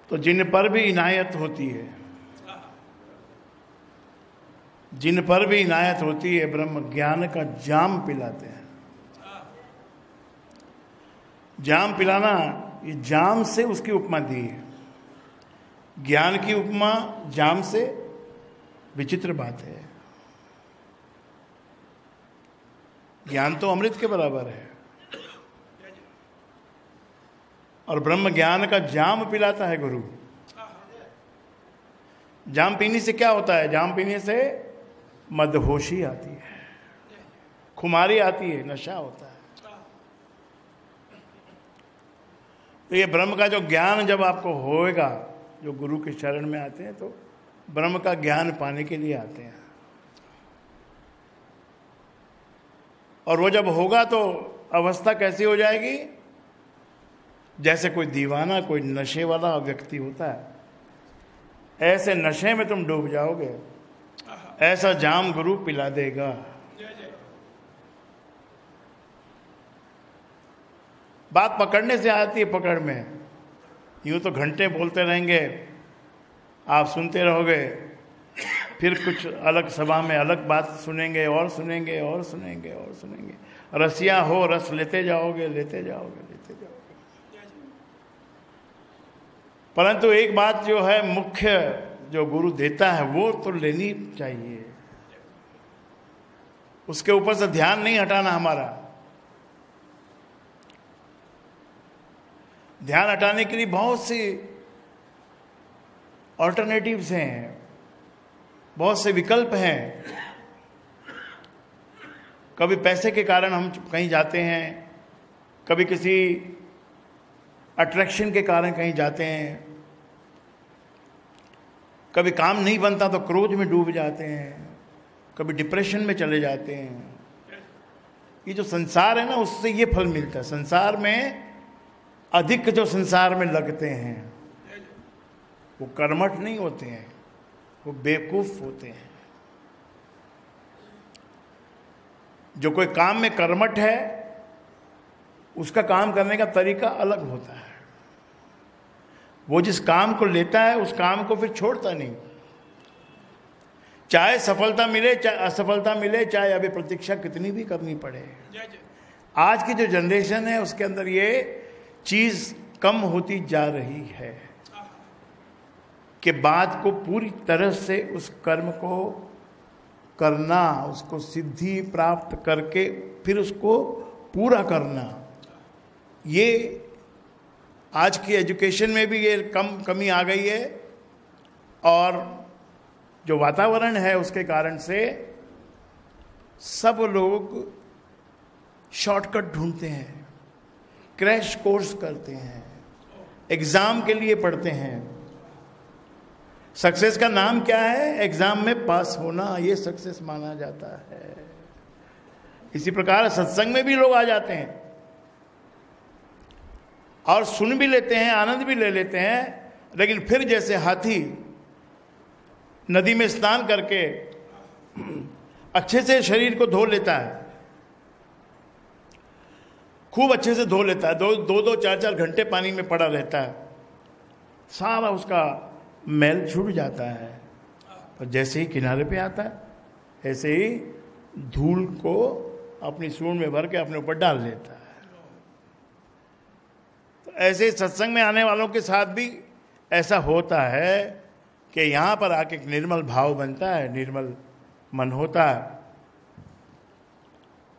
तो जिन पर भी इनायत होती है, जिन पर भी इनायत होती है, ब्रह्म ज्ञान का जाम पिलाते हैं। जाम पिलाना, ये जाम से उसकी उपमा दी है। ज्ञान की उपमा जाम से विचित्र बात है। ज्ञान तो अमृत के बराबर है, और ब्रह्म ज्ञान का जाम पिलाता है गुरु। जाम पीने से क्या होता है? जाम पीने से मदहोशी आती है, खुमारी आती है, नशा होता है। तो ये ब्रह्म का जो ज्ञान जब आपको होएगा, जो गुरु के शरण में आते हैं तो ब्रह्म का ज्ञान पाने के लिए आते हैं। और वो जब होगा तो अवस्था कैसी हो जाएगी? जैसे कोई दीवाना, कोई नशे वाला व्यक्ति होता है, ऐसे नशे में तुम डूब जाओगे। ऐसा जाम गुरु पिला देगा। बात पकड़ने से आती है, पकड़ में। यूं तो घंटे बोलते रहेंगे, आप सुनते रहोगे, फिर कुछ अलग सभा में अलग बात सुनेंगे और सुनेंगे और सुनेंगे और सुनेंगे। रसिया हो, रस लेते जाओगे, लेते जाओगे, लेते जाओगे। परंतु एक बात जो है मुख्य, जो गुरु देता है वो तो लेनी चाहिए। उसके ऊपर से ध्यान नहीं हटाना हमारा। ध्यान हटाने के लिए बहुत सी ऑल्टरनेटिव्स हैं, बहुत से विकल्प हैं। कभी पैसे के कारण हम कहीं जाते हैं, कभी किसी अट्रैक्शन के कारण कहीं जाते हैं, कभी काम नहीं बनता तो क्रोध में डूब जाते हैं, कभी डिप्रेशन में चले जाते हैं। ये जो संसार है ना, उससे ये फल मिलता है। संसार में अधिक जो संसार में लगते हैं वो कर्मठ नहीं होते हैं, वो बेवकूफ होते हैं। जो कोई काम में कर्मठ है, उसका काम करने का तरीका अलग होता है। वो जिस काम को लेता है उस काम को फिर छोड़ता नहीं। चाहे सफलता मिले, चाहे असफलता मिले, चाहे अभी प्रतीक्षा कितनी भी करनी पड़े। आज की जो जनरेशन है उसके अंदर ये चीज कम होती जा रही है कि बात को पूरी तरह से उस कर्म को करना, उसको सिद्धि प्राप्त करके फिर उसको पूरा करना। ये आज की एजुकेशन में भी ये कमी आ गई है। और जो वातावरण है उसके कारण से सब लोग शॉर्टकट ढूंढते हैं, क्रैश कोर्स करते हैं, एग्जाम के लिए पढ़ते हैं। सक्सेस का नाम क्या है? एग्जाम में पास होना, ये सक्सेस माना जाता है। इसी प्रकार सत्संग में भी लोग आ जाते हैं और सुन भी लेते हैं, आनंद भी ले लेते हैं, लेकिन फिर जैसे हाथी नदी में स्नान करके अच्छे से शरीर को धो लेता है, खूब अच्छे से धो लेता है, दो 4 घंटे पानी में पड़ा रहता है, सारा उसका मैल छूट जाता है। और जैसे ही किनारे पे आता है ऐसे ही धूल को अपनी सूंड में भर के अपने ऊपर डाल लेता है। तो ऐसे सत्संग में आने वालों के साथ भी ऐसा होता है कि यहाँ पर आके एक निर्मल भाव बनता है, निर्मल मन होता है।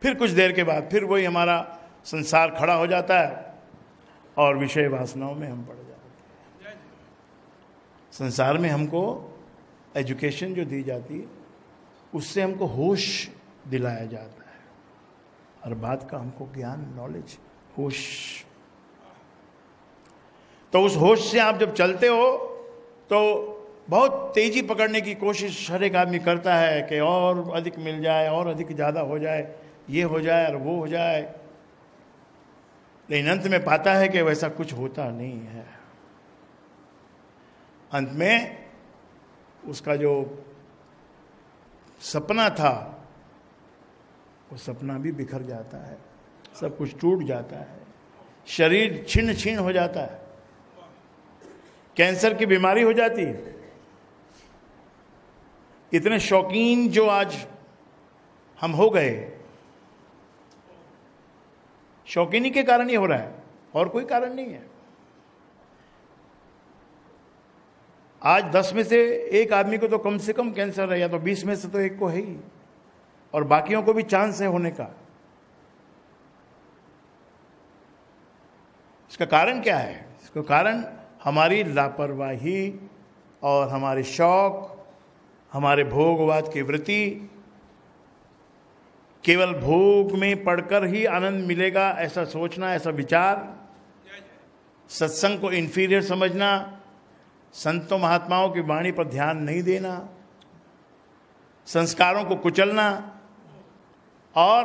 फिर कुछ देर के बाद फिर वही हमारा संसार खड़ा हो जाता है और विषय वासनाओं में हम पड़ जाते हैं। संसार में हमको एजुकेशन जो दी जाती है उससे हमको होश दिलाया जाता है, हर बात का हमको ज्ञान, नॉलेज, होश। तो उस होश से आप जब चलते हो तो बहुत तेजी पकड़ने की कोशिश हर एक आदमी करता है कि और अधिक मिल जाए, और अधिक ज़्यादा हो जाए, ये हो जाए और वो हो जाए। लेकिन अंत में पाता है कि वैसा कुछ होता नहीं है। अंत में उसका जो सपना था वो सपना भी बिखर जाता है, सब कुछ टूट जाता है, शरीर छिन्न छिन्न हो जाता है। कैंसर की बीमारी हो जाती है। इतने शौकीन जो आज हम हो गए, शौकीनी के कारण ही हो रहा है, और कोई कारण नहीं है। आज 10 में से एक आदमी को तो कम से कम कैंसर है, या तो 20 में से तो एक को है ही, और बाकियों को भी चांस है होने का। इसका कारण क्या है? इसका कारण हमारी लापरवाही और हमारे शौक, हमारे भोगवाद की वृत्ति। केवल भोग में पड़कर ही आनंद मिलेगा ऐसा सोचना, ऐसा विचार, सत्संग को इंफीरियर समझना, संतों महात्माओं की वाणी पर ध्यान नहीं देना, संस्कारों को कुचलना और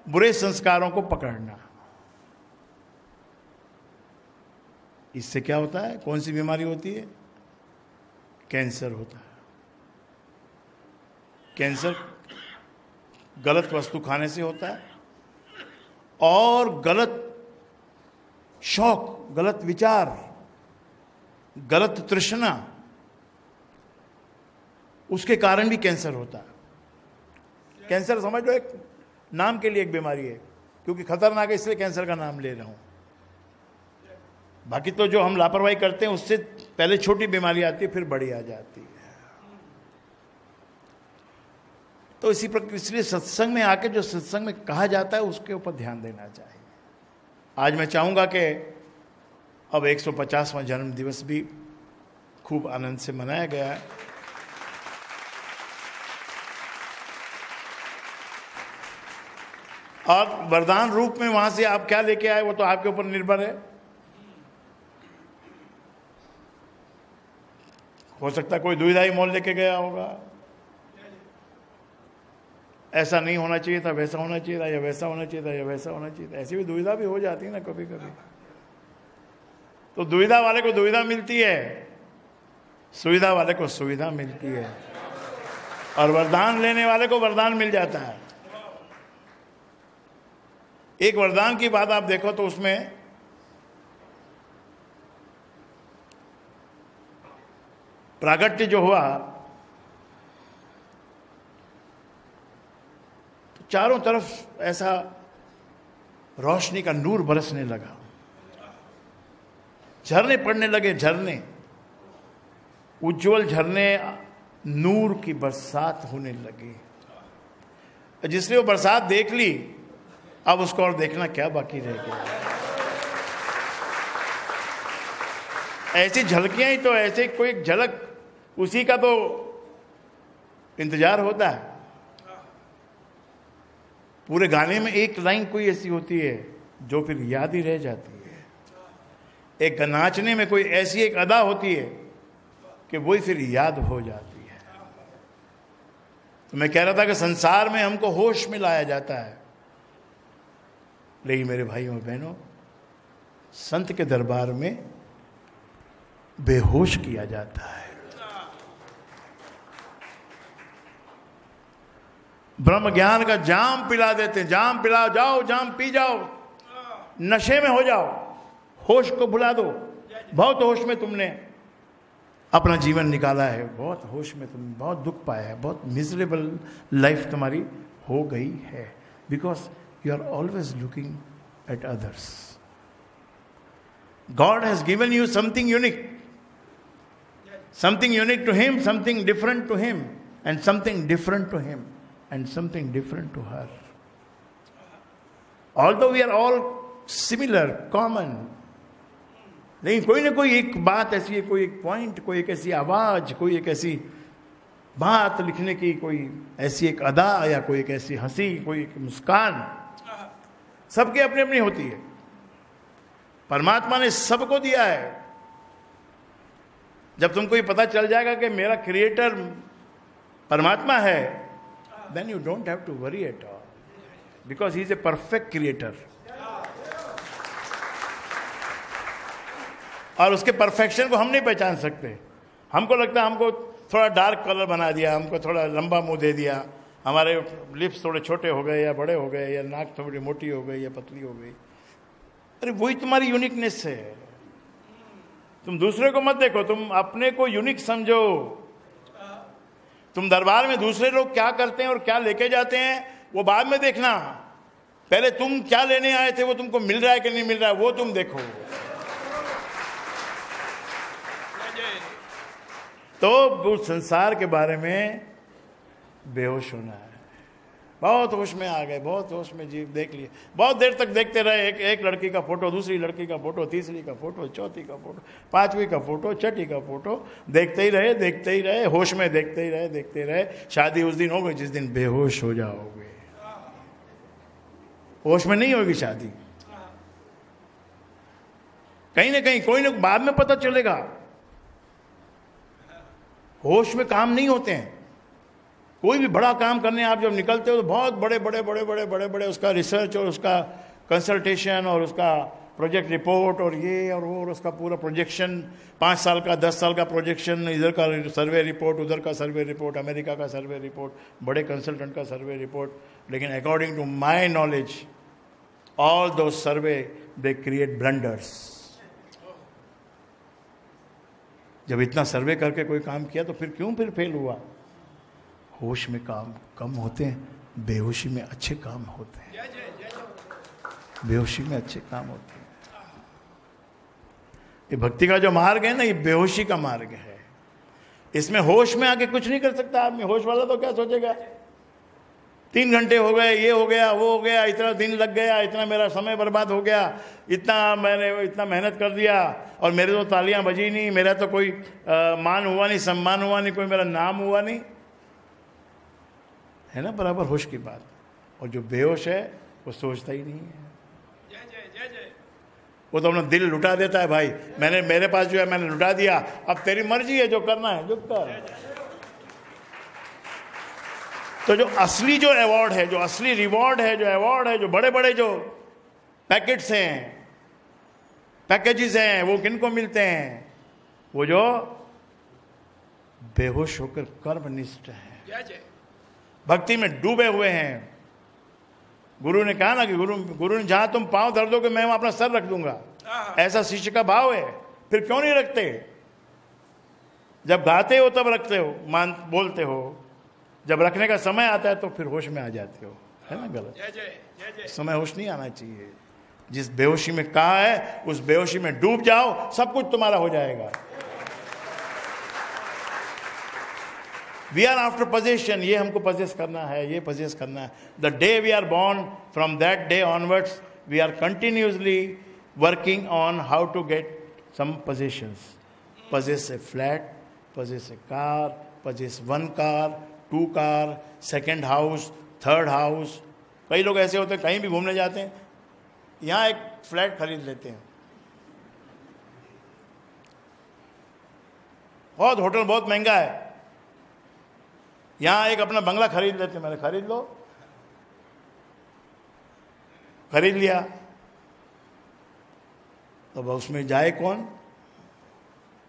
बुरे संस्कारों को पकड़ना। इससे क्या होता है? कौन सी बीमारी होती है? कैंसर होता है। कैंसर गलत वस्तु खाने से होता है, और गलत शौक, गलत विचार, गलत तृष्णा, उसके कारण भी कैंसर होता है। कैंसर समझ लो एक नाम के लिए एक बीमारी है, क्योंकि खतरनाक है इसलिए कैंसर का नाम ले रहा हूं। बाकी तो जो हम लापरवाही करते हैं उससे पहले छोटी बीमारी आती है, फिर बड़ी आ जाती है। तो इसी प्रकार इसलिए सत्संग में आके जो सत्संग में कहा जाता है उसके ऊपर ध्यान देना चाहिए। आज मैं चाहूंगा कि अब 150वां जन्म दिवस भी खूब आनंद से मनाया गया है। और वरदान रूप में वहां से आप क्या लेके आए वो तो आपके ऊपर निर्भर है। हो सकता है कोई दुविधा ही मोल लेके गया होगा, ऐसा नहीं होना चाहिए था, वैसा होना चाहिए था, या वैसा होना चाहिए था, या वैसा होना चाहिए था। ऐसी भी दुविधा भी हो जाती है ना कभी कभी। तो दुविधा वाले को दुविधा मिलती है, सुविधा वाले को सुविधा मिलती है, और वरदान लेने वाले को वरदान मिल जाता है। एक वरदान की बात आप देखो तो उसमें प्रागट्य जो हुआ तो चारों तरफ ऐसा रोशनी का नूर बरसने लगा, झरने पड़ने लगे, झरने, उज्जवल झरने, नूर की बरसात होने लगी। जिसने वो बरसात देख ली, अब उसको और देखना क्या बाकी रह गया। ऐसी झलकियां ही तो, ऐसे कोई झलक उसी का तो इंतजार होता है। पूरे गाने में एक लाइन कोई ऐसी होती है जो फिर याद ही रह जाती है। एक नाचने में कोई ऐसी एक अदा होती है कि वही फिर याद हो जाती है। तो मैं कह रहा था कि संसार में हमको होश में लाया जाता है, लेकिन मेरे भाइयों और बहनों, संत के दरबार में बेहोश किया जाता है। ब्रह्म ज्ञान का जाम पिला देते हैं, जाम पिलाओ, जाओ जाम पी जाओ, नशे में हो जाओ, होश को भुला दो। बहुत होश में तुमने अपना जीवन निकाला है, बहुत होश में तुम बहुत दुख पाया है, बहुत मिजरेबल लाइफ तुम्हारी हो गई है, because you are always looking at others. God has given you something unique to him, something different to him, and something different to him, and something different to her. Although we are all similar, common, लेकिन कोई ना कोई एक बात ऐसी है, कोई एक पॉइंट, कोई एक ऐसी आवाज, कोई एक ऐसी बात लिखने की, कोई ऐसी एक अदा, या कोई एक ऐसी हंसी, कोई एक मुस्कान, सबकी अपनी अपनी होती है। परमात्मा ने सबको दिया है। जब तुमको ये पता चल जाएगा कि मेरा क्रिएटर परमात्मा है, then you don't have to worry at all, because he is a perfect creator. और उसके परफेक्शन को हम नहीं पहचान सकते। हमको लगता है हमको थोड़ा डार्क कलर बना दिया, हमको थोड़ा लंबा मुंह दे दिया, हमारे लिप्स थोड़े छोटे हो गए या बड़े हो गए, या नाक थोड़ी मोटी हो गई या पतली हो गई। अरे वही तुम्हारी यूनिकनेस है। तुम दूसरे को मत देखो, तुम अपने को यूनिक समझो। तुम दरबार में दूसरे लोग क्या करते हैं और क्या लेके जाते हैं वो बाद में देखना, पहले तुम क्या लेने आए थे वो तुमको मिल रहा है कि नहीं मिल रहा है वो तुम देखो। तो उस संसार के बारे में बेहोश होना है। बहुत होश में आ गए, बहुत होश में जीव देख लिए, बहुत देर तक देखते रहे। एक लड़की का फोटो, दूसरी लड़की का फोटो, तीसरी का फोटो, चौथी का फोटो, पांचवी का फोटो, छठी का फोटो, देखते ही रहे, होश में देखते ही रहे। शादी उस दिन होगी जिस दिन बेहोश हो जाओगे। होश में नहीं होगी शादी, कहीं ना कहीं कोई ना बाद में पता चलेगा। होश में काम नहीं होते हैं। कोई भी बड़ा काम करने आप जब निकलते हो तो बहुत बड़े उसका रिसर्च और उसका कंसल्टेशन और उसका प्रोजेक्ट रिपोर्ट और ये और वो और उसका पूरा प्रोजेक्शन, 5 साल का 10 साल का प्रोजेक्शन, इधर का सर्वे रिपोर्ट, उधर का सर्वे रिपोर्ट, अमेरिका का सर्वे रिपोर्ट, बड़े कंसल्टेंट का सर्वे रिपोर्ट। लेकिन according to my knowledge all do survey they create blunders. जब इतना सर्वे करके कोई काम किया तो फिर फेल हुआ। होश में काम कम होते हैं, बेहोशी में अच्छे काम होते हैं। बेहोशी में अच्छे काम होते हैं। ये भक्ति का जो मार्ग है ना, ये बेहोशी का मार्ग है। इसमें होश में आके कुछ नहीं कर सकता आदमी। होश वाला तो क्या सोचेगा, 3 घंटे हो गए, ये हो गया, वो हो गया, इतना दिन लग गया, इतना मेरा समय बर्बाद हो गया, मैंने इतना मेहनत कर दिया और मेरे तो तालियां बजी नहीं, मेरा तो कोई मान हुआ नहीं, सम्मान हुआ नहीं, कोई मेरा नाम हुआ नहीं, है ना बराबर होश की बात। और जो बेहोश है वो सोचता ही नहीं है। वो तो अपना दिल लुटा देता है, भाई मेरे पास जो है मैंने लुटा दिया, अब तेरी मर्जी है, जो करना है जो कर। तो जो असली जो अवार्ड है, जो असली रिवॉर्ड है, जो अवार्ड है, जो बड़े बड़े जो पैकेट्स हैं, पैकेजेस हैं, वो किनको मिलते हैं? वो जो बेहोश होकर कर्मनिष्ठ है, भक्ति में डूबे हुए हैं। गुरु ने कहा ना कि गुरु ने जहां तुम पांव धर दोगे मैं वहां अपना सर रख दूंगा, ऐसा शिष्य का भाव है। फिर क्यों नहीं रखते? जब गाते हो तब रखते हो, बोलते हो, जब रखने का समय आता है तो फिर होश में आ जाते हो, है ना? गलत समय होश नहीं आना चाहिए। जिस बेहोशी में कहा है उस बेहोशी में डूब जाओ, सब कुछ तुम्हारा हो जाएगा। वी आर आफ्टर पोजेशन, ये हमको पोजेस करना है, ये पोजेस करना है। The day we are born, from that day onwards we are continuously working on how to get some possessions. possess a flat, possess a car, possess 1 car, 2 car, second house, third house। कई लोग ऐसे होते हैं कहीं भी घूमने जाते हैं, यहाँ एक फ्लैट खरीद लेते हैं, बहुत होटल बहुत महंगा है, यहाँ एक अपना बंगला खरीद लेते हैं। मैंने खरीद लो, खरीद लिया, तो अब उसमें जाए कौन?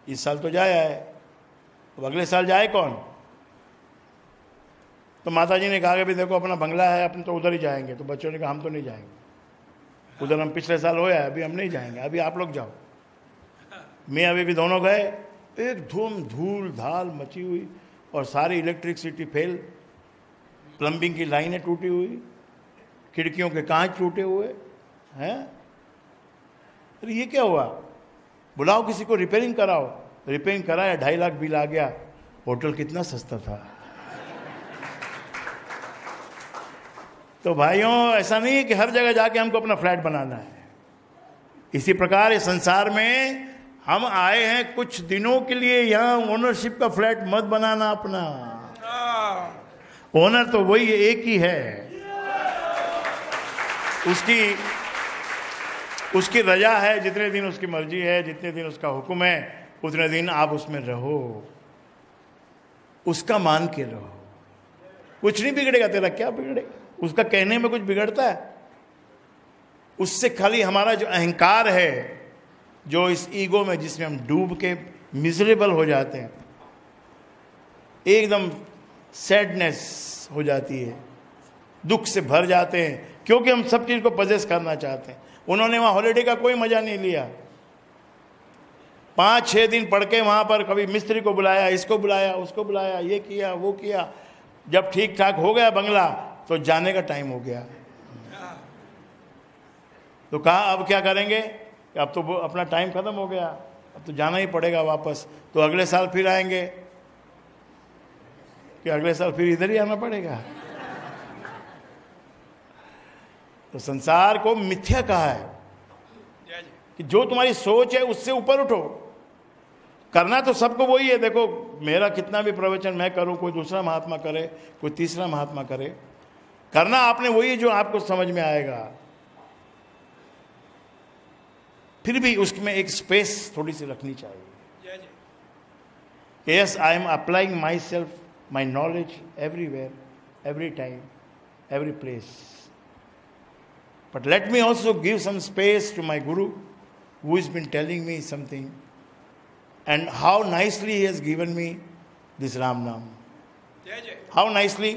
इस साल तो जाया है, अब अगले साल जाए कौन? तो माता जी ने कहा कि भाई देखो अपना बंगला है, अपन तो उधर ही जाएंगे। तो बच्चों ने कहा हम तो नहीं जाएंगे, उधर हम पिछले साल होया है, अभी हम नहीं जाएंगे, अभी आप लोग जाओ। मैं अभी भी दोनों गए, एक धूल धाल मची हुई और सारी इलेक्ट्रिसिटी फेल, प्लम्बिंग की लाइनें टूटी हुई, खिड़कियों के कांच टूटे हुए हैं। अरे ये क्या हुआ? बुलाओ किसी को, रिपेयरिंग कराओ। रिपेयरिंग कराया, 2.5 लाख बिल आ गया। होटल कितना सस्ता था। तो भाइयों ऐसा नहीं है कि हर जगह जाके हमको अपना फ्लैट बनाना है। इसी प्रकार इस संसार में हम आए हैं कुछ दिनों के लिए, यहाँ ओनरशिप का फ्लैट मत बनाना अपना। ओनर तो वही एक ही है, उसकी रजा है, जितने दिन उसकी मर्जी है, जितने दिन उसका हुक्म है, उतने दिन आप उसमें रहो, उसका मान के रहो। कुछ नहीं बिगड़ेगा, तेरा क्या बिगड़ेगा? उसका कहने में कुछ बिगड़ता है? उससे खाली हमारा जो अहंकार है, जो इस ईगो में जिसमें हम डूब के मिजरेबल हो जाते हैं, एकदम सैडनेस हो जाती है, दुख से भर जाते हैं, क्योंकि हम सब चीज को पजेस करना चाहते हैं। उन्होंने वहां हॉलिडे का कोई मजा नहीं लिया, 5-6 दिन पढ़ के वहां पर कभी मिस्त्री को बुलाया, इसको बुलाया, उसको बुलाया, ये किया वो किया। जब ठीक ठाक हो गया बंगला तो जाने का टाइम हो गया। तो कहा अब क्या करेंगे, अब तो अपना टाइम खत्म हो गया, अब तो जाना ही पड़ेगा वापस। तो अगले साल फिर आएंगे कि अगले साल फिर इधर ही आना पड़ेगा। तो संसार को मिथ्या कहा है कि जो तुम्हारी सोच है उससे ऊपर उठो। करना तो सबको वही है। देखो मेरा कितना भी प्रवचन मैं करूं, कोई दूसरा महात्मा करे, कोई तीसरा महात्मा करे, करना आपने वही है जो आपको समझ में आएगा। फिर भी उसमें एक स्पेस थोड़ी सी रखनी चाहिए। Yes, I am applying my self, my knowledge everywhere, every time, every place, but let me also give some space to my Guru, who has been telling me something, and how nicely he has given me this Ram Nam. How nicely,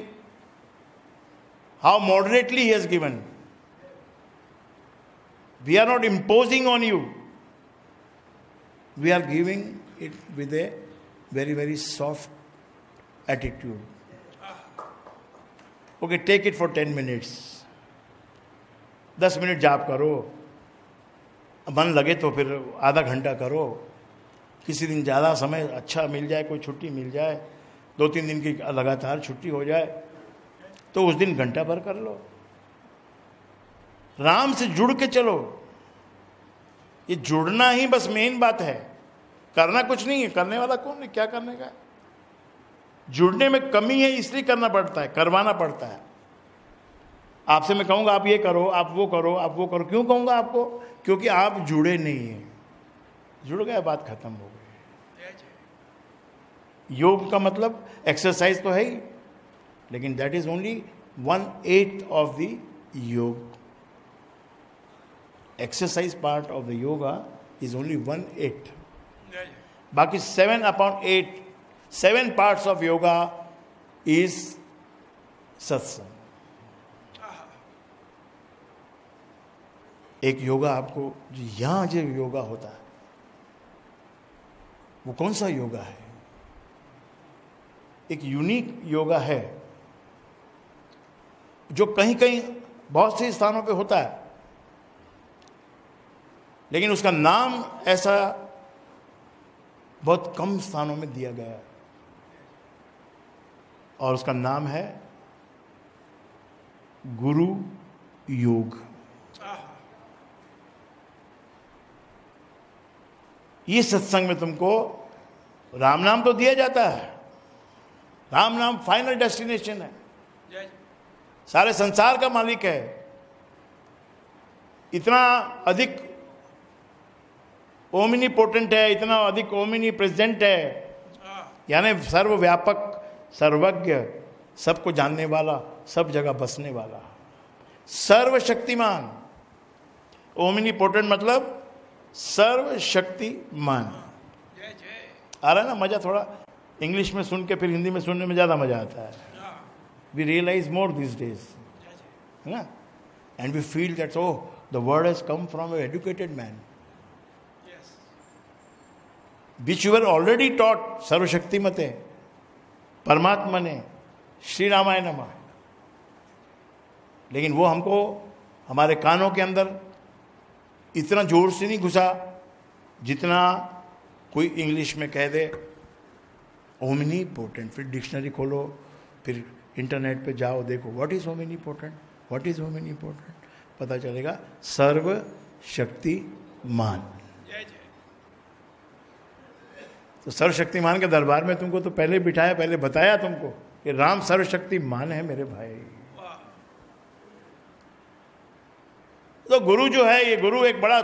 how moderately he has given. We are not imposing on you. We are giving it with a very, very soft attitude. Okay, take it for 10 minutes. 10 minute जाप करो, मन लगे तो फिर आधा घंटा करो। किसी दिन ज़्यादा समय अच्छा मिल जाए, कोई छुट्टी मिल जाए, 2-3 दिन की लगातार छुट्टी हो जाए, तो उस दिन घंटा भर कर लो। राम से जुड़ के चलो। ये जुड़ना ही बस मेन बात है, करना कुछ नहीं है। करने वाला कौन है, क्या करने का? जुड़ने में कमी है इसलिए करना पड़ता है, करवाना पड़ता है। आपसे मैं कहूंगा आप ये करो, आप वो करो, आप वो करो। क्यों कहूंगा आपको? क्योंकि आप जुड़े नहीं हैं। जुड़ गया, बात खत्म हो गई। योग का मतलब एक्सरसाइज तो है ही, लेकिन that is only 1/8 of the yog. Exercise part of the yoga is only 1/8। बाकी 7/8, 7 पार्ट्स ऑफ योगा इज सत्संग। एक योगा आपको जो यहां जो योगा होता है, वो कौन सा योगा है? एक यूनिक योगा है जो कहीं कहीं बहुत से स्थानों पे होता है, लेकिन उसका नाम ऐसा बहुत कम स्थानों में दिया गया है, और उसका नाम है गुरु योग। ये सत्संग में तुमको राम नाम तो दिया जाता है। राम नाम फाइनल डेस्टिनेशन है, सारे संसार का मालिक है। इतना अधिक ओमिनी पोटेंट है, इतना अधिक ओमिनी प्रेजेंट है, यानी सर्वव्यापक, सर्वज्ञ, सबको जानने वाला, सब जगह बसने वाला, सर्वशक्तिमान। ओमिनी पोटेंट मतलब सर्वशक्तिमान। आ रहा है ना मजा? थोड़ा इंग्लिश में सुन के फिर हिंदी में सुनने में ज्यादा मजा आता है। We realise more this days, है ना? And we feel that oh the word has come from an educated man, which you were already taught. सर्वशक्तिमते परमात्मा ने, श्री रामाय नमः। लेकिन वो हमको हमारे कानों के अंदर इतना जोर से नहीं घुसा जितना कोई इंग्लिश में कह दे ओमिनी पोटेंट। फिर डिक्शनरी खोलो, फिर इंटरनेट पे जाओ, देखो what is Omni potent, what is Omni potent, पता चलेगा सर्वशक्तिमान। तो सर्वशक्तिमान के दरबार में तुमको तो पहले बिठाया, पहले बताया तुमको कि राम सर्वशक्तिमान है मेरे भाई। तो गुरु जो है, ये गुरु एक बड़ा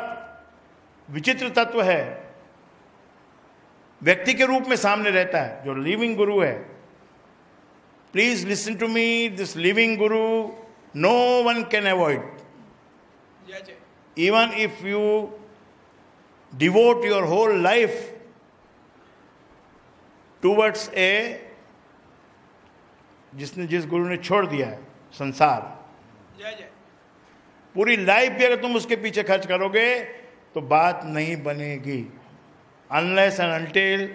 विचित्र तत्व है। व्यक्ति के रूप में सामने रहता है जो लिविंग गुरु है। Please listen to me, this living guru no one can avoid. Even if you devote your whole life towards a, जिस गुरु ने छोड़ दिया है संसार, पूरी लाइफ भी अगर तुम उसके पीछे खर्च करोगे तो बात नहीं बनेगी। unless and until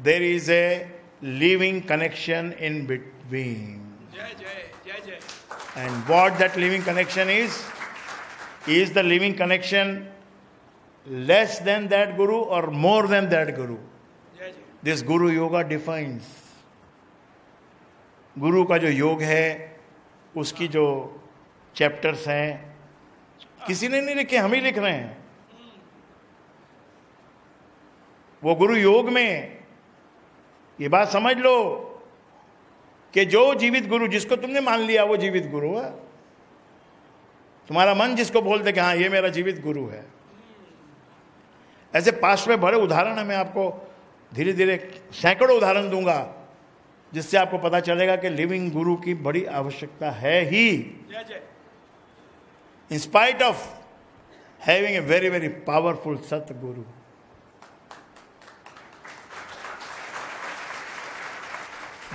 there is a living connection in between. And what that living connection is the living connection less than that guru or more than that guru? This Guru Yoga defines. गुरु का जो योग है, उसकी जो chapters हैं, किसी ने नहीं लिखे, हम ही लिख रहे हैं. वो गुरु योग में ये बात समझ लो कि जो जीवित गुरु जिसको तुमने मान लिया वो जीवित गुरु है. तुम्हारा मन जिसको बोलते कि हाँ ये मेरा जीवित गुरु है. ऐसे पास्ट में बड़े उदाहरण है, मैं आपको धीरे धीरे सैकड़ों उदाहरण दूंगा जिससे आपको पता चलेगा कि लिविंग गुरु की बड़ी आवश्यकता है ही. In spite of having a very very powerful satguru.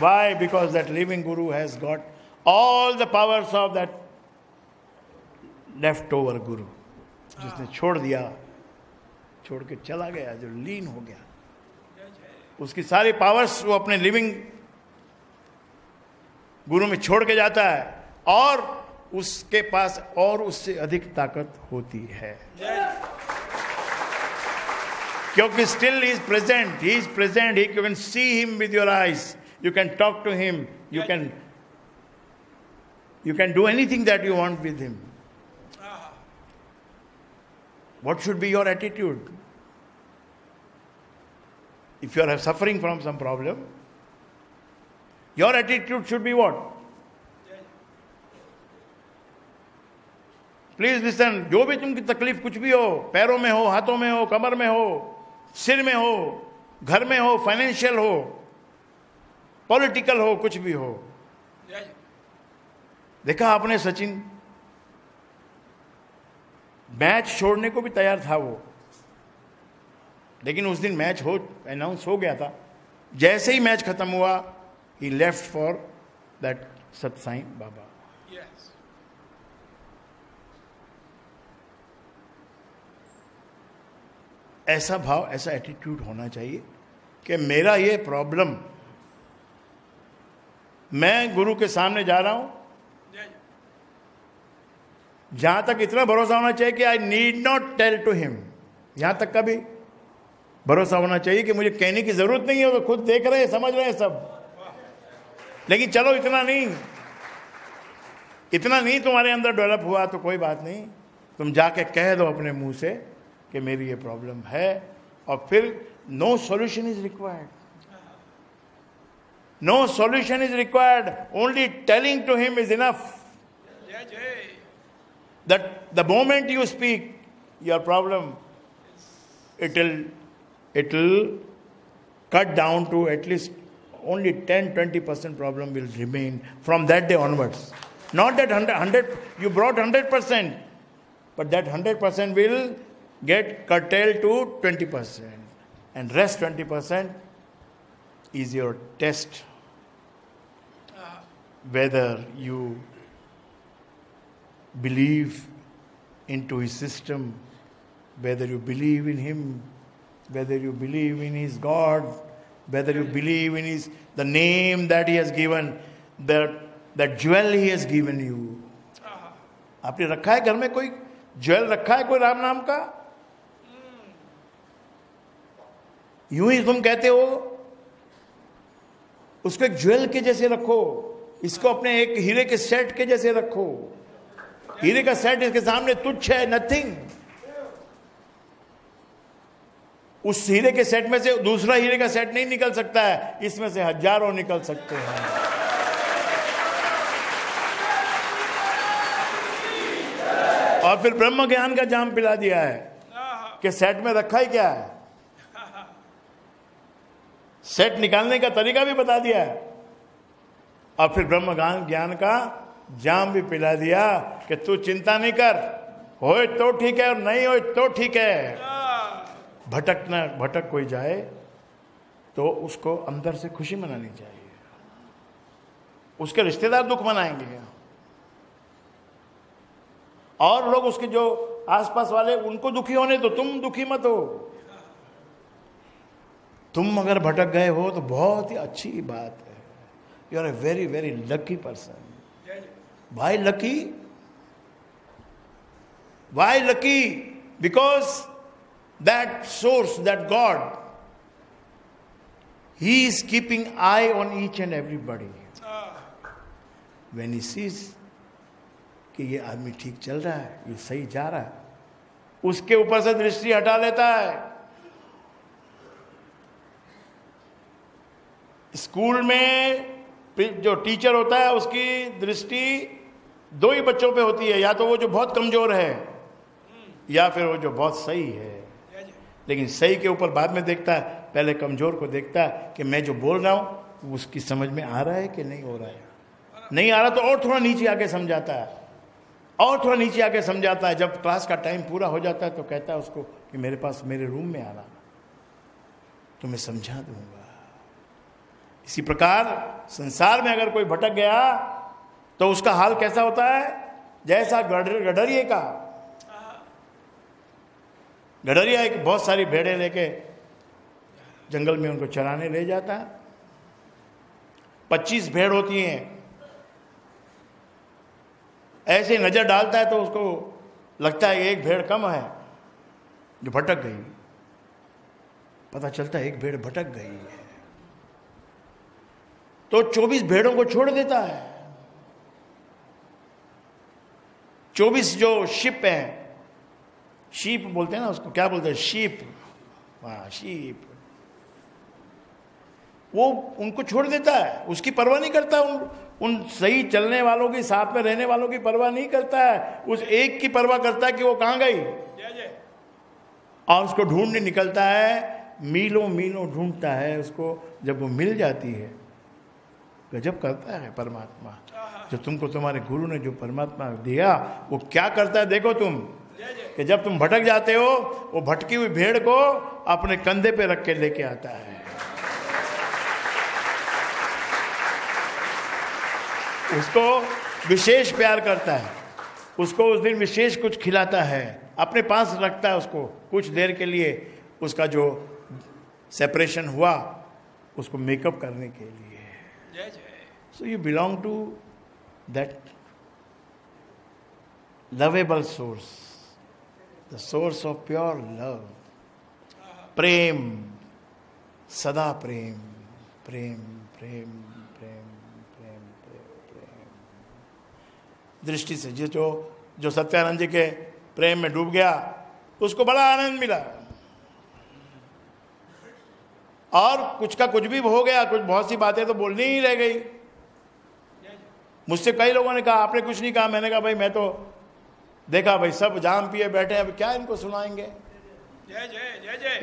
Why? Because that living guru has got all the powers of that leftover guru, जिसने छोड़ दिया, छोड़ के चला गया, जो लीन हो गया, उसकी सारी पावर्स वो अपने लिविंग गुरु में छोड़ के जाता है और उसके पास और उससे अधिक ताकत होती है. क्योंकि still he is present, he is present, you can see him with your eyes. You can talk to him. You can do anything that you want with him. What should be your attitude? If you are suffering from some problem, your attitude should be what? Please listen. जो भी तुमकी तकलीफ कुछ भी हो, पैरों में हो, हाथों में हो, कमर में हो, सिर में हो, घर में हो, फाइनेंशियल हो, पॉलिटिकल हो, कुछ भी हो. देखा आपने सचिन मैच छोड़ने को भी तैयार था वो, लेकिन उस दिन मैच अनाउंस हो गया था. जैसे ही मैच खत्म हुआ, ही लेफ्ट फॉर दैट सत्साई बाबा. ऐसा भाव, ऐसा एटीट्यूड होना चाहिए कि मेरा ये प्रॉब्लम, मैं गुरु के सामने जा रहा हूं, जहां तक इतना भरोसा होना चाहिए कि I need not tell to him. यहां तक का भी भरोसा होना चाहिए कि मुझे कहने की जरूरत नहीं है, वो खुद देख रहे हैं, समझ रहे हैं सब. लेकिन चलो इतना नहीं तुम्हारे अंदर डेवलप हुआ तो कोई बात नहीं, तुम जाके कह दो अपने मुंह से कि मेरी ये प्रॉब्लम है. और फिर no solution is required. No solution is required. Only telling to him is enough. That the moment you speak your problem, it'll cut down to at least only 10-20% problem will remain from that day onwards. Not that 100 you brought 100%, but that 100% will get curtailed to 20%, and rest 20% is your test. Whether you believe into his system, whether you believe in him, whether you believe in his God, whether you believe in the name that he has given, that jewel he has given you. आपने रखा है घर में कोई jewel रखा है कोई राम नाम का? यूं ही तुम कहते हो, उसको एक ज्वेल के जैसे रखो, इसको अपने एक हीरे के सेट के जैसे रखो. हीरे का सेट इसके सामने तुच्छ है, नथिंग. उस हीरे के सेट में से दूसरा हीरे का सेट नहीं निकल सकता है, इसमें से हजारों निकल सकते हैं. और फिर ब्रह्म ज्ञान का जाम पिला दिया है कि सेट में रखा ही क्या है. सेट निकालने का तरीका भी बता दिया है, और फिर ब्रह्म ज्ञान का जाम भी पिला दिया कि तू चिंता नहीं कर, होए तो ठीक है और नहीं होए तो ठीक है. भटक कोई जाए तो उसको अंदर से खुशी मनानी चाहिए. उसके रिश्तेदार दुख मनाएंगे और लोग उसके जो आसपास वाले उनको दुखी होने दो, तुम दुखी मत हो. तुम अगर भटक गए हो तो बहुत ही अच्छी बात है. You are a very very lucky person. Why lucky? Why lucky? Because that source, that God, He is keeping eye on each and everybody. When He sees कि ये आदमी ठीक चल रहा है, ये सही जा रहा है, उसके ऊपर से दृष्टि हटा लेता है. स्कूल में जो टीचर होता है उसकी दृष्टि दो ही बच्चों पे होती है, या तो वो जो बहुत कमजोर है या फिर वो जो बहुत सही है. लेकिन सही के ऊपर बाद में देखता है, पहले कमजोर को देखता है कि मैं जो बोल रहा हूं उसकी समझ में आ रहा है कि नहीं हो रहा है. नहीं आ रहा तो और थोड़ा नीचे आके समझाता है, और थोड़ा नीचे आके समझाता है. जब क्लास का टाइम पूरा हो जाता है तो कहता है उसको कि मेरे पास मेरे रूम में आना तो मैं समझा दूंगा. इसी प्रकार संसार में अगर कोई भटक गया तो उसका हाल कैसा होता है? जैसा गडरिये का. गडरिया एक बहुत सारी भेड़ें लेके जंगल में उनको चराने ले जाता है. 25 भेड़ होती हैं. ऐसे नजर डालता है तो उसको लगता है एक भेड़ कम है जो भटक गई. पता चलता है एक भेड़ भटक गई है तो 24 भेड़ों को छोड़ देता है. 24 जो शिप हैं, शीप बोलते हैं ना उसको, क्या बोलते हैं? शीप. हाँ, शीप. वो उनको छोड़ देता है, उसकी परवाह नहीं करता. उन सही चलने वालों की, साथ में रहने वालों की परवाह नहीं करता है. उस एक की परवाह करता है कि वो कहां गई, और उसको ढूंढने निकलता है. मीलों मीलों ढूंढता है उसको. जब वो मिल जाती है, गजब करता है परमात्मा. जो तुमको तुम्हारे गुरु ने जो परमात्मा दिया वो क्या करता है देखो तुम, कि जब तुम भटक जाते हो वो भटकी हुई भेड़ को अपने कंधे पे रख के लेके आता है. उसको विशेष प्यार करता है, उसको उस दिन विशेष कुछ खिलाता है, अपने पास रखता है उसको कुछ देर के लिए. उसका जो सेपरेशन हुआ उसको मेकअप करने के लिए. So you belong to that lovable source, the source of pure love. प्रेम, सदा प्रेम, प्रेम प्रेम प्रेम प्रेम प्रेम प्रेम. दृष्टि से जो सत्यानंद जी के प्रेम में डूब गया उसको बड़ा आनंद मिला. और कुछ का कुछ भी हो गया, कुछ बहुत सी बातें तो बोलनी ही रह गई. मुझसे कई लोगों ने कहा आपने कुछ नहीं कहा. मैंने कहा भाई मैं तो देखा भाई सब जाम पिए बैठे हैं, अब क्या इनको सुनाएंगे?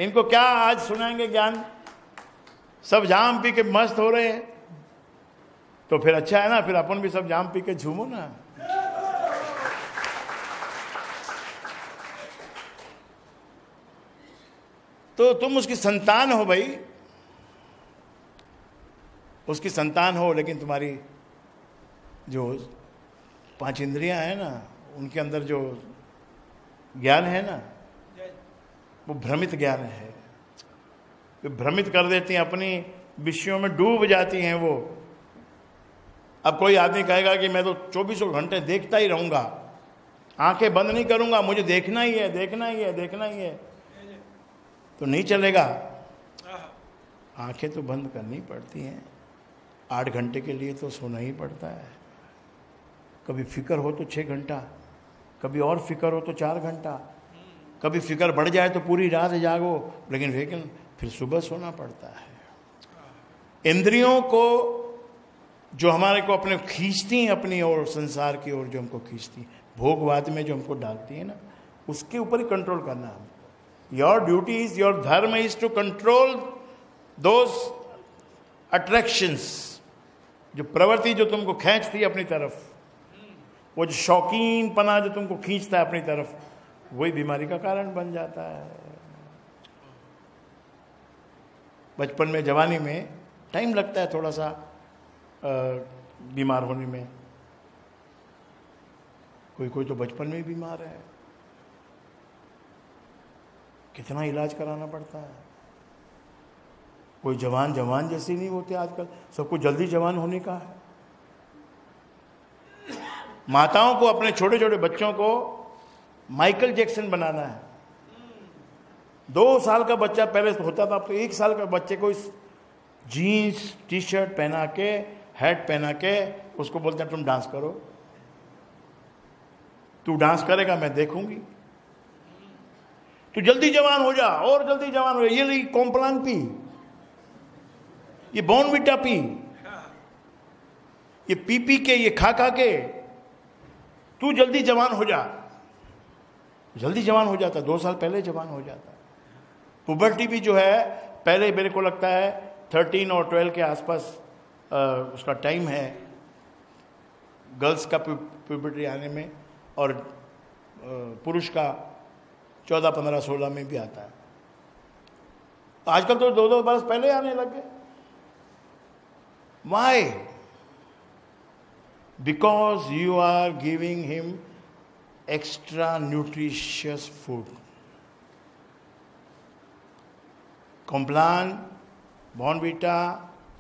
इनको क्या आज सुनाएंगे ज्ञान? सब जाम पी के मस्त हो रहे हैं. तो फिर अच्छा है ना, फिर अपन भी सब जाम पी के झूमो ना. तो तुम उसकी संतान हो भाई, उसकी संतान हो, लेकिन तुम्हारी जो 5 इंद्रियां हैं ना, उनके अंदर जो ज्ञान है ना, वो भ्रमित ज्ञान है. वो भ्रमित कर देती हैं, अपनी विषयों में डूब जाती हैं वो. अब कोई आदमी कहेगा कि मैं तो 24 घंटे देखता ही रहूंगा, आंखें बंद नहीं करूंगा, मुझे देखना ही है, देखना ही है, देखना ही है, तो नहीं चलेगा. आंखें तो बंद करनी पड़ती हैं. 8 घंटे के लिए तो सोना ही पड़ता है. कभी फिक्र हो तो 6 घंटा, कभी और फिक्र हो तो 4 घंटा, कभी फिक्र बढ़ जाए तो पूरी रात जागो, लेकिन फिर सुबह सोना पड़ता है. इंद्रियों को जो हमारे को अपने खींचती हैं अपनी ओर, संसार की ओर जो हमको खींचती, भोगवाद में जो हमको डालती है ना, उसके ऊपर ही कंट्रोल करना है. Your duty is, your dharma is to control those attractions. जो प्रवृत्ति जो तुमको खींचती है अपनी तरफ, वो जो शौकीन पना जो तुमको खींचता है अपनी तरफ, वही बीमारी का कारण बन जाता है. बचपन में, जवानी में टाइम लगता है थोड़ा सा बीमार होने में. कोई तो बचपन में ही बीमार है, कितना इलाज कराना पड़ता है. कोई जवान जवान जैसे नहीं होते आजकल, सबको जल्दी जवान होने का है। माताओं को अपने छोटे छोटे बच्चों को माइकल जैक्सन बनाना है। 2 साल का बच्चा पहले होता था, अब तो 1 साल का बच्चे को जीन्स टी शर्ट पहना के, हैट पहना के उसको बोलते हैं तुम डांस करो, तू डांस करेगा मैं देखूंगी, तू जल्दी जवान हो जा और जल्दी जवान हो जा। ये कॉम्प्लान पी, ये बॉर्नविटा पी, ये पी के, ये खा के तू जल्दी जवान हो जा। जल्दी जवान हो जाता, 2 साल पहले जवान हो जाता। पुबर्टी भी जो है पहले मेरे को लगता है 13 और 12 के आसपास उसका टाइम है गर्ल्स का पुबर्टी आने में, और पुरुष का 14, 15, 16 में भी आता है। आजकल तो 2-2 बरस पहले आने लग गए। Why? Because you are giving him extra nutritious food. Complan, Bournvita,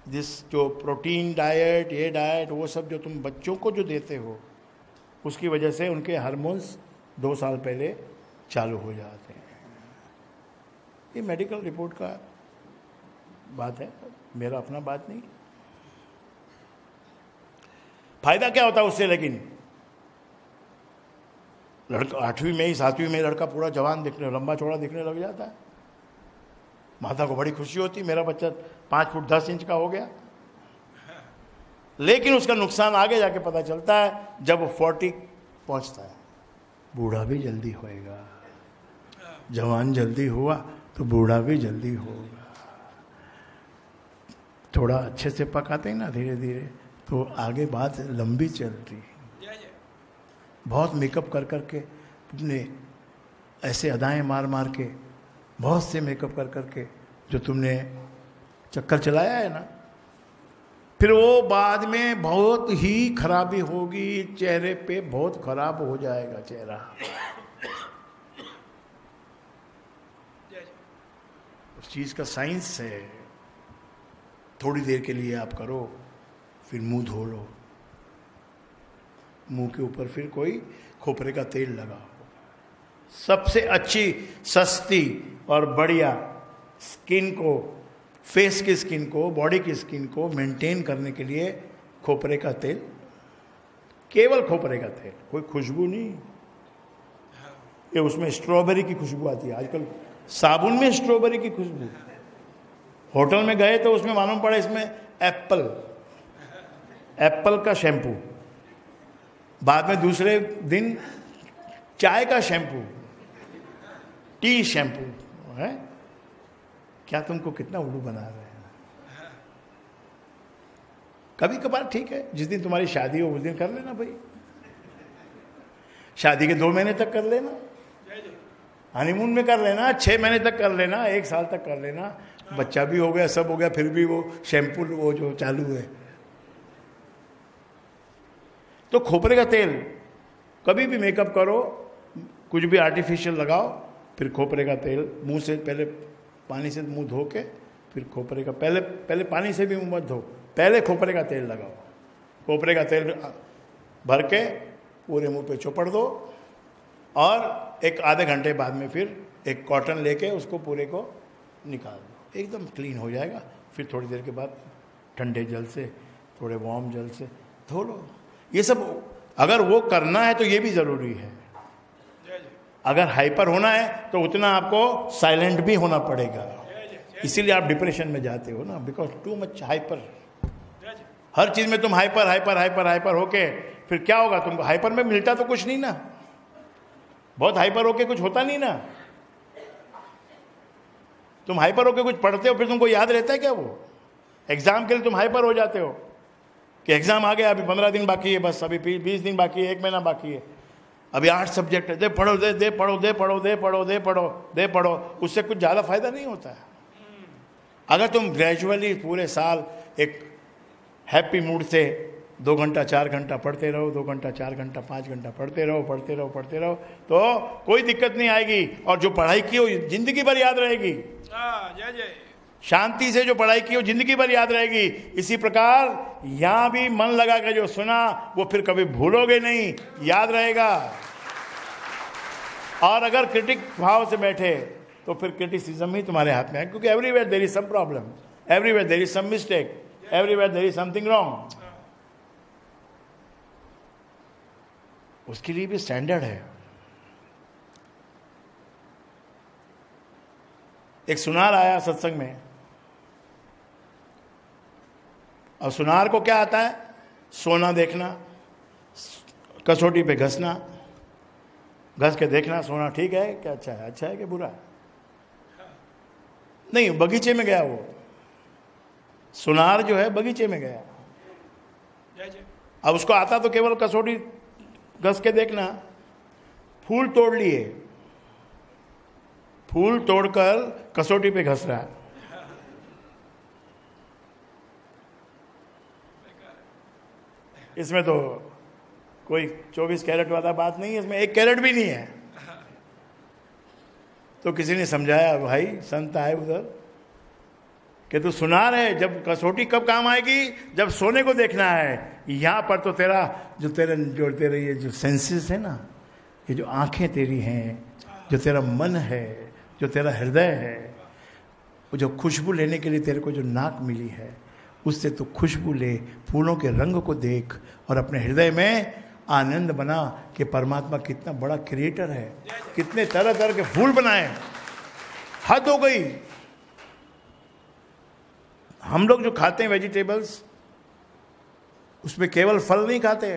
जिस जो प्रोटीन डाइट, ये डाइट, वो सब जो तुम बच्चों को जो देते हो, उसकी वजह से उनके हार्मोन्स 2 साल पहले चालू हो जाते हैं। ये मेडिकल रिपोर्ट का बात है, मेरा अपना बात नहीं। फायदा क्या होता है उससे? लेकिन लड़का 8वीं में ही 7वीं में लड़का पूरा जवान दिखने, लंबा चौड़ा दिखने लग जाता है। माता को बड़ी खुशी होती, मेरा बच्चा 5 फुट 10 इंच का हो गया। लेकिन उसका नुकसान आगे जाके पता चलता है जब वो 40 पहुंचता है। बूढ़ा भी जल्दी होएगा, जवान जल्दी हुआ तो बूढ़ा भी जल्दी होगा। थोड़ा अच्छे से पकाते हैं ना धीरे धीरे, तो आगे बात लंबी चलती है। बहुत मेकअप कर करके, अपने ऐसे अदाएं मार मार के, बहुत से मेकअप कर करके जो तुमने चक्कर चलाया है ना, फिर वो बाद में बहुत ही खराबी होगी, चेहरे पे बहुत खराब हो जाएगा चेहरा। उस चीज का साइंस है। थोड़ी देर के लिए आप करो, फिर मुंह धो लो, मुंह के ऊपर फिर कोई खोपरे का तेल लगाओ। सबसे अच्छी, सस्ती और बढ़िया स्किन को, फेस की स्किन को, बॉडी की स्किन को मेंटेन करने के लिए खोपरे का तेल, केवल खोपरे का तेल, कोई खुशबू नहीं। ये उसमें स्ट्रॉबेरी की खुशबू आती है आजकल, साबुन में स्ट्रॉबेरी की खुशबू। होटल में गए तो उसमें मालूम पड़ा इसमें एप्पल का शैम्पू, बाद में दूसरे दिन चाय का शैम्पू, टी शैम्पू है। क्या तुमको कितना उल्लू बना रहे हैं। कभी कभार ठीक है, जिस दिन तुम्हारी शादी हो उस दिन कर लेना भाई, शादी के 2 महीने तक कर लेना, हनीमून में कर लेना, 6 महीने तक कर लेना, 1 साल तक कर लेना, बच्चा भी हो गया, सब हो गया, फिर भी वो शैम्पू वो जो चालू है। तो खोपरे का तेल, कभी भी मेकअप करो, कुछ भी आर्टिफिशियल लगाओ, फिर खोपरे का तेल मुंह से, पहले पानी से मुंह धो के, फिर खोपरे का, पहले पानी से भी मुंह मत धो, पहले खोपरे का तेल लगाओ। खोपरे का तेल भर के पूरे मुंह पे चौपड़ दो, और एक आधे घंटे बाद में फिर एक कॉटन लेके उसको पूरे को निकाल दो, एकदम क्लीन हो जाएगा। फिर थोड़ी देर के बाद ठंडे जल से, थोड़े वार्म जल से धो लो। ये सब अगर वो करना है तो ये भी ज़रूरी है। अगर हाइपर होना है तो उतना आपको साइलेंट भी होना पड़ेगा, इसीलिए आप डिप्रेशन में जाते हो ना, बिकॉज टू मच हाइपर। हर चीज़ में तुम हाइपर होके फिर क्या होगा? तुमको हाइपर में मिलता तो कुछ नहीं ना, बहुत हाइपर होके कुछ होता नहीं ना। तुम हाइपर होके कुछ पढ़ते हो, फिर तुमको याद रहता है क्या? वो एग्जाम के लिए तुम हाइपर हो जाते हो कि एग्जाम आ गया, अभी 15 दिन बाकी है, बस अभी 20 दिन बाकी है, 1 महीना बाकी है, अभी 8 सब्जेक्ट है, दे पढ़ो। उससे कुछ ज़्यादा फायदा नहीं होता है। अगर तुम ग्रेजुअली पूरे साल एक हैप्पी मूड से 2 घंटा 4 घंटा पढ़ते रहो, 2 घंटा 4 घंटा 5 घंटा पढ़ते रहो, तो कोई दिक्कत नहीं आएगी, और जो पढ़ाई की हो जिंदगी भर याद रहेगी। शांति से जो पढ़ाई की वो जिंदगी भर याद रहेगी। इसी प्रकार यहां भी मन लगा कर जो सुना वो फिर कभी भूलोगे नहीं, याद रहेगा। और अगर क्रिटिक भाव से बैठे तो फिर क्रिटिसिज्म ही तुम्हारे हाथ में है, क्योंकि everywhere there is some problem, everywhere there is some mistake, everywhere there is something wrong. उसके लिए भी स्टैंडर्ड है। एक सुनार आया सत्संग में, और सुनार को क्या आता है? सोना देखना, कसौटी पे घसना, घस के देखना सोना ठीक है क्या, अच्छा है कि बुरा है। नहीं, बगीचे में गया वो सुनार जो है, बगीचे में गया। अब उसको आता तो केवल कसौटी घस के देखना। फूल तोड़ लिए, फूल तोड़कर कसौटी पे घस रहा है। इसमें तो कोई 24 कैरेट वाला बात नहीं है, इसमें 1 कैरेट भी नहीं है। तो किसी ने समझाया, भाई संत आए उधर कि तू सुनार है, जब कसौटी कब काम आएगी? जब सोने को देखना है। यहां पर तो तेरे ये जो सेंसेस है ना, ये जो आंखें तेरी हैं, जो तेरा मन है, जो तेरा हृदय है, वो जो खुशबू लेने के लिए तेरे को जो नाक मिली है, उससे तो खुशबू ले, फूलों के रंग को देख और अपने हृदय में आनंद बना कि परमात्मा कितना बड़ा क्रिएटर है, कितने तरह तरह के फूल बनाए। हद हो गई। हम लोग जो खाते हैं वेजिटेबल्स, उसमें केवल फल नहीं खाते।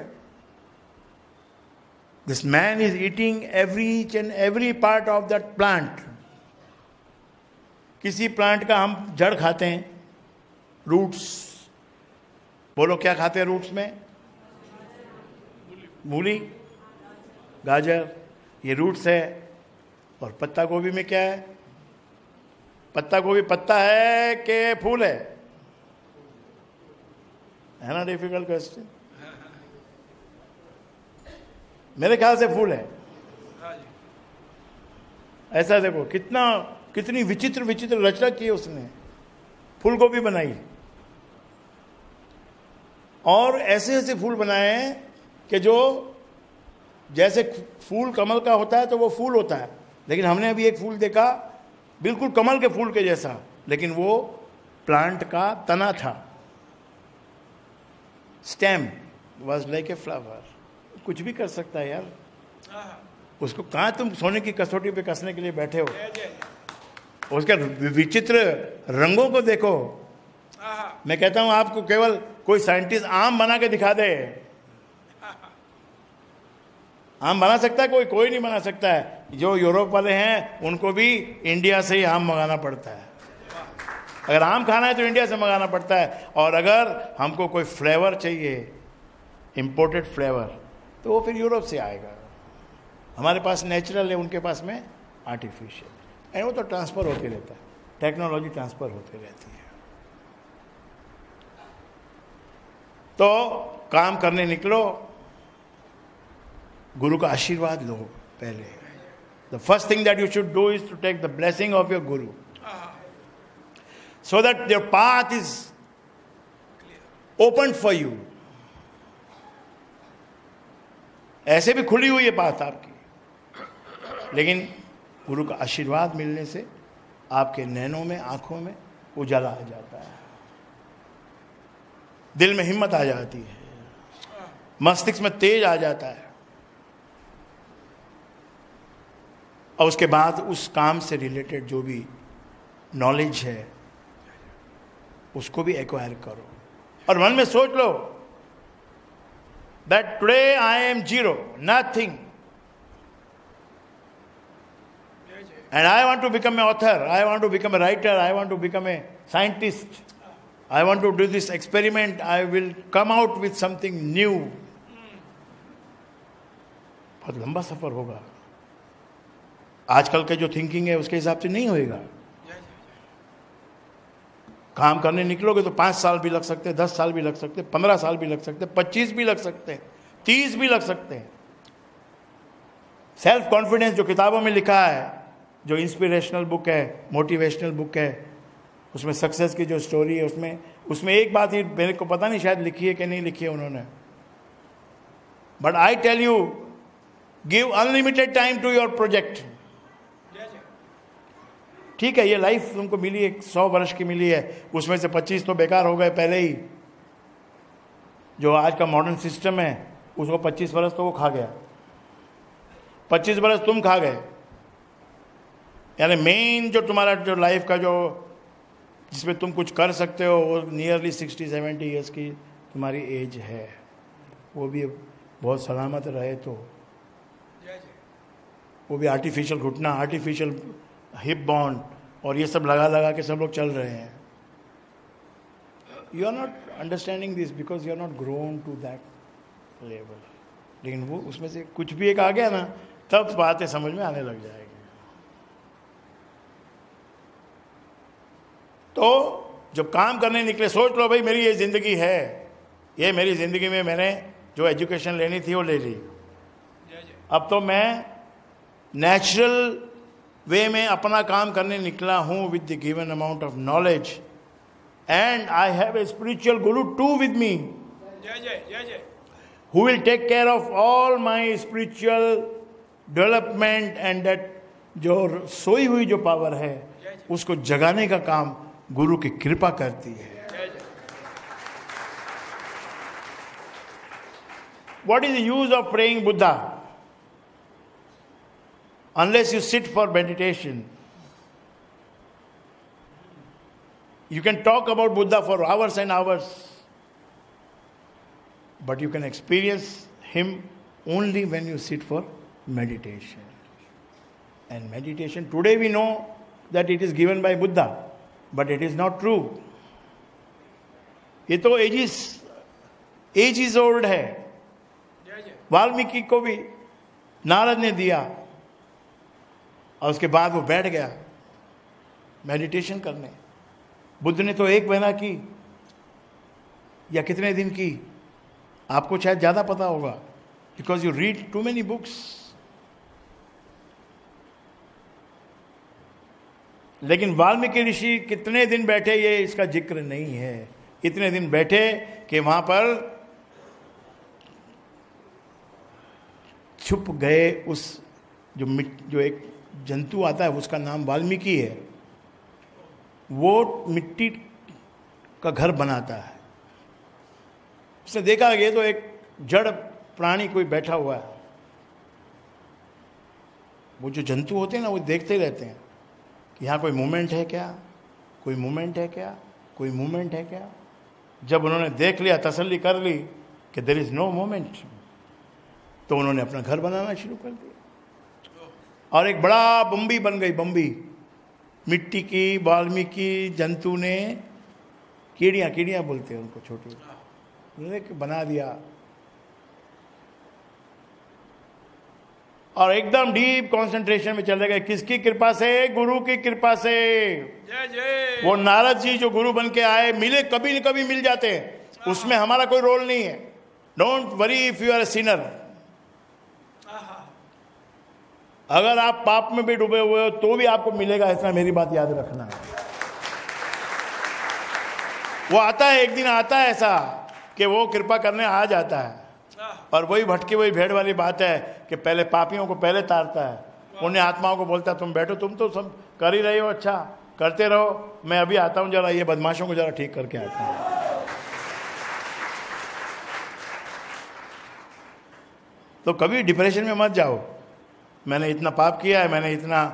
This man is eating each and every part of that plant. किसी प्लांट का हम जड़ खाते हैं, रूट्स। बोलो क्या खाते हैं रूट्स में? मूली, गाजर, ये रूट्स है। और पत्ता गोभी में क्या है? पत्ता गोभी पत्ता है कि फूल है ना? Difficult question. मेरे ख्याल से फूल है। ऐसा देखो कितनी विचित्र विचित्र रचना की है उसने, फूल गोभी बनाई। और ऐसे ऐसे फूल बनाए हैं कि जो जैसे फूल कमल का होता है तो वो फूल होता है, लेकिन हमने अभी एक फूल देखा बिल्कुल कमल के फूल के जैसा, लेकिन वो प्लांट का तना था। Stem was like a flower. कुछ भी कर सकता है यार। उसको कहाँ तुम सोने की कसौटी पे कसने के लिए बैठे हो? उसके विचित्र रंगों को देखो। मैं कहता हूं आपको केवल कोई साइंटिस्ट आम बना के दिखा दे। आम बना सकता है कोई नहीं बना सकता है। जो यूरोप वाले हैं उनको भी इंडिया से ही आम मंगाना पड़ता है। अगर आम खाना है तो इंडिया से मंगाना पड़ता है। और अगर हमको कोई फ्लेवर चाहिए, इंपोर्टेड फ्लेवर, तो वो फिर यूरोप से आएगा। हमारे पास नेचुरल है, उनके पास में आर्टिफिशियल। एंड वो तो ट्रांसफ़र होते रहता है, टेक्नोलॉजी ट्रांसफ़र होती रहती है। तो काम करने निकलो, गुरु का आशीर्वाद लो पहले। The first thing that you should do is to take the blessing of your guru, so that your path is open for you. ऐसे भी खुली हुई है पाथ आपकी, लेकिन गुरु का आशीर्वाद मिलने से आपके नैनों में, आंखों में उजाला आ जाता है, दिल में हिम्मत आ जाती है, मस्तिष्क में तेज आ जाता है। और उसके बाद उस काम से रिलेटेड जो भी नॉलेज है उसको भी एक्वायर करो। और मन में सोच लो that today I am zero, nothing, and I want to become a author, I want to become a writer, I want to become a scientist, I want to do this experiment, I will come out with something new. बहुत लंबा सफर होगा। आजकल के जो thinking है उसके हिसाब से नहीं होएगा। काम करने निकलोगे तो 5 साल भी लग सकते हैं, 10 साल भी लग सकते हैं, 15 साल भी लग सकते हैं, 25 भी लग सकते हैं, 30 भी लग सकते हैं। सेल्फ कॉन्फिडेंस जो किताबों में लिखा है, जो इंस्पिरेशनल बुक है, मोटिवेशनल बुक है, उसमें सक्सेस की जो स्टोरी है, उसमें एक बात ही मेरे को पता नहीं शायद लिखी है कि नहीं लिखी है उन्होंने, but I tell you, give unlimited time to your project. ठीक है, ये लाइफ तुमको मिली है, 100 वर्ष की मिली है, उसमें से 25 तो बेकार हो गए पहले ही। जो आज का मॉडर्न सिस्टम है उसको 25 वर्ष तो वो खा गया, 25 वर्ष तुम खा गए। यानी मेन जो तुम्हारा जो लाइफ का जो जिसमें तुम कुछ कर सकते हो वो नियरली 60-70 ईयर्स की तुम्हारी एज है, वो भी बहुत सलामत रहे तो। वो भी आर्टिफिशियल घुटना, आर्टिफिशियल हिप बॉन्ड और ये सब लगा लगा के सब लोग चल रहे हैं। You are not understanding this because you are not grown to that level. लेकिन वो उसमें से कुछ भी एक आ गया ना, तब बातें समझ में आने लग जाएगी। तो जब काम करने निकले, सोच लो भाई मेरी ये जिंदगी है, ये मेरी जिंदगी में मैंने जो एजुकेशन लेनी थी वो ले ली। अब तो मैं नेचुरल वे में अपना काम करने निकला हूं with the given amount of knowledge, and I have a spiritual guru too with me who will take care of all my spiritual development, and that जो सोई हुई जो पावर है उसको जगाने का काम गुरु की कृपा करती है। What is the use of praying Buddha unless you sit for meditation? You can talk about Buddha for hours and hours, but you can experience him only when you sit for meditation. And meditation, today we know that it is given by Buddha, but it is not true. ये तो ages old है। वाल्मीकि को भी नारद ने दिया और उसके बाद वो बैठ गया मेडिटेशन करने। बुद्ध ने तो 1 महीना की या कितने दिन की, आपको शायद ज्यादा पता होगा, because you read too many books. लेकिन वाल्मीकि ऋषि कितने दिन बैठे ये इसका जिक्र नहीं है। इतने दिन बैठे कि वहां पर छुप गए। उस जो एक जंतु आता है उसका नाम वाल्मीकि है, वो मिट्टी का घर बनाता है। उसने देखा ये तो एक जड़ प्राणी कोई बैठा हुआ है। वो जो जंतु होते हैं ना वो देखते रहते हैं कि यहाँ कोई मूवमेंट है क्या, कोई मूवमेंट है क्या, कोई मूवमेंट है क्या। जब उन्होंने देख लिया, तसल्ली कर ली कि देयर इज नो मूवमेंट, तो उन्होंने अपना घर बनाना शुरू कर दिया और एक बड़ा बम्बी बन गई। बम्बी मिट्टी की, वाल्मीकि जंतु ने, कीड़ियाँ बोलते हैं उनको, छोटी, उन्होंने बना दिया और एकदम डीप कंसंट्रेशन में चले गए। किसकी कृपा से? गुरु की कृपा से। वो नारद जी जो गुरु बन के आए, मिले, कभी न कभी मिल जाते हैं, उसमें हमारा कोई रोल नहीं है। Don't worry if you are a sinner. अगर आप पाप में भी डूबे हुए हो तो भी आपको मिलेगा, ऐसा मेरी बात याद रखना। वो आता है, एक दिन आता है ऐसा कि वो कृपा करने आ जाता है, और वही भटकी वही भेड़ वाली बात है कि पहले पापियों को पहले तारता है, उन्हें आत्माओं को बोलता है तुम बैठो, तुम तो सब कर ही रहे हो, अच्छा करते रहो, मैं अभी आता हूं, जरा ये बदमाशों को जरा ठीक करके आता हूं। तो कभी डिप्रेशन में मत जाओ, मैंने इतना पाप किया है, मैंने इतना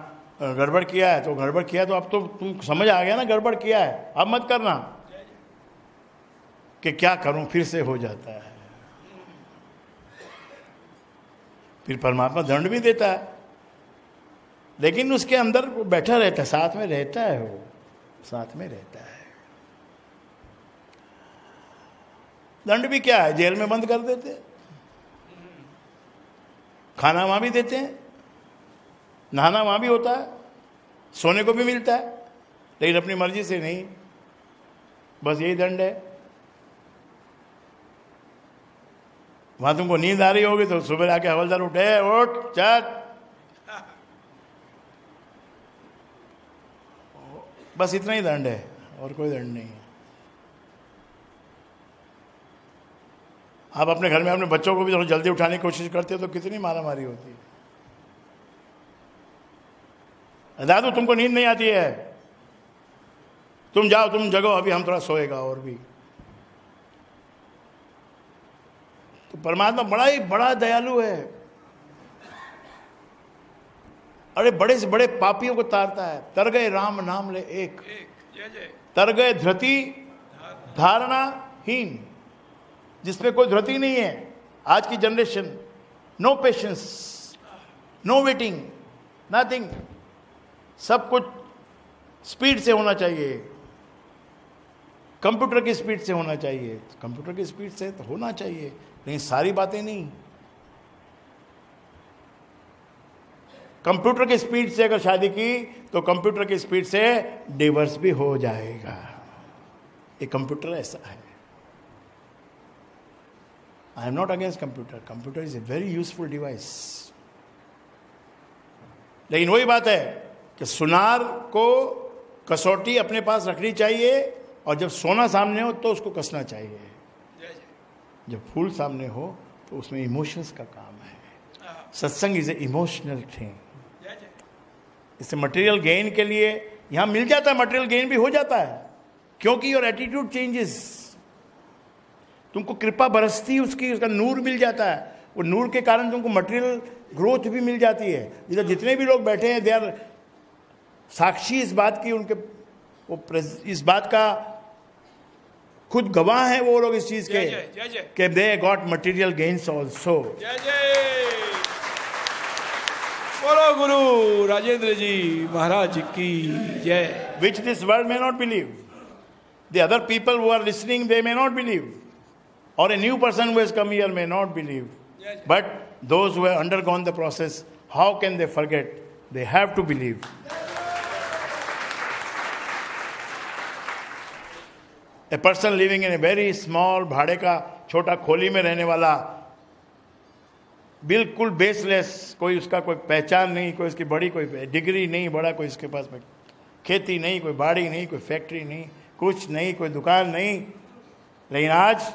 गड़बड़ किया है, तो गड़बड़ किया तो अब तो तुम समझ आ गया ना गड़बड़ किया है, अब मत करना कि क्या करूं, फिर से हो जाता है। फिर परमात्मा दंड भी देता है, लेकिन उसके अंदर वो बैठा रहता है, साथ में रहता है, वो साथ में रहता है। दंड भी क्या है, जेल में बंद कर देते हैं, खाना वहां भी देते हैं, नहाना वहां भी होता है, सोने को भी मिलता है, लेकिन अपनी मर्जी से नहीं, बस यही दंड है। वहां तुमको नींद आ रही होगी तो सुबह आके हवलदार उठे, उठ चल, बस इतना ही दंड है। और कोई दंड नहीं है। आप अपने घर में अपने बच्चों को भी थोड़ा जल्दी उठाने की कोशिश करते हो तो कितनी मारामारी होती है। दादू तुमको नींद नहीं आती है, तुम जाओ, तुम जगो, अभी हम थोड़ा सोएगा और भी। तो परमात्मा बड़ा ही बड़ा दयालु है। अरे बड़े से बड़े पापियों को तारता है। तर गए राम नाम ले एक, तर गए धृति धारणाहीन, जिसमें कोई धृति नहीं है। आज की generation, no patience, no waiting, nothing, सब कुछ स्पीड से होना चाहिए, कंप्यूटर की स्पीड से होना चाहिए। कंप्यूटर की स्पीड से तो होना चाहिए, लेकिन सारी बातें नहीं। कंप्यूटर की स्पीड से अगर शादी की तो कंप्यूटर की स्पीड से डिवोर्स भी हो जाएगा। ये कंप्यूटर ऐसा है। I am not against computer, computer is a very useful device. लेकिन वही बात है कि सुनार को कसौटी अपने पास रखनी चाहिए, और जब सोना सामने हो तो उसको कसना चाहिए। जब फूल सामने हो तो उसमें इमोशंस का काम है। सत्संग इज ए इमोशनल थिंग। इससे मटेरियल गेन के लिए यहां मिल जाता है, मटेरियल गेन भी हो जाता है, क्योंकि योर एटीट्यूड चेंजेस। तुमको कृपा बरसती, उसका नूर मिल जाता है। वो नूर के कारण तुमको मटेरियल ग्रोथ भी मिल जाती है। इधर जितने भी लोग बैठे हैं, दे आर साक्षी इस बात की, उनके वो इस बात का खुद गवाह है वो लोग इस चीज के कि they got material gains also. बोलो गुरु राजेंद्र जी महाराज की जय। Which this world may not believe, the other people who are listening they may not believe, or a new person who has come here may not believe. But those who have undergone the process, how can they forget? They have to believe. A person living in a very small, भाड़े का छोटा खोली में रहने वाला, बिल्कुल baseless, कोई उसका कोई पहचान नहीं, कोई उसकी बड़ी कोई डिग्री नहीं, बड़ा कोई उसके पास में खेती नहीं, कोई बाड़ी नहीं, कोई फैक्ट्री नहीं, कुछ नहीं, कोई दुकान नहीं, लेकिन आज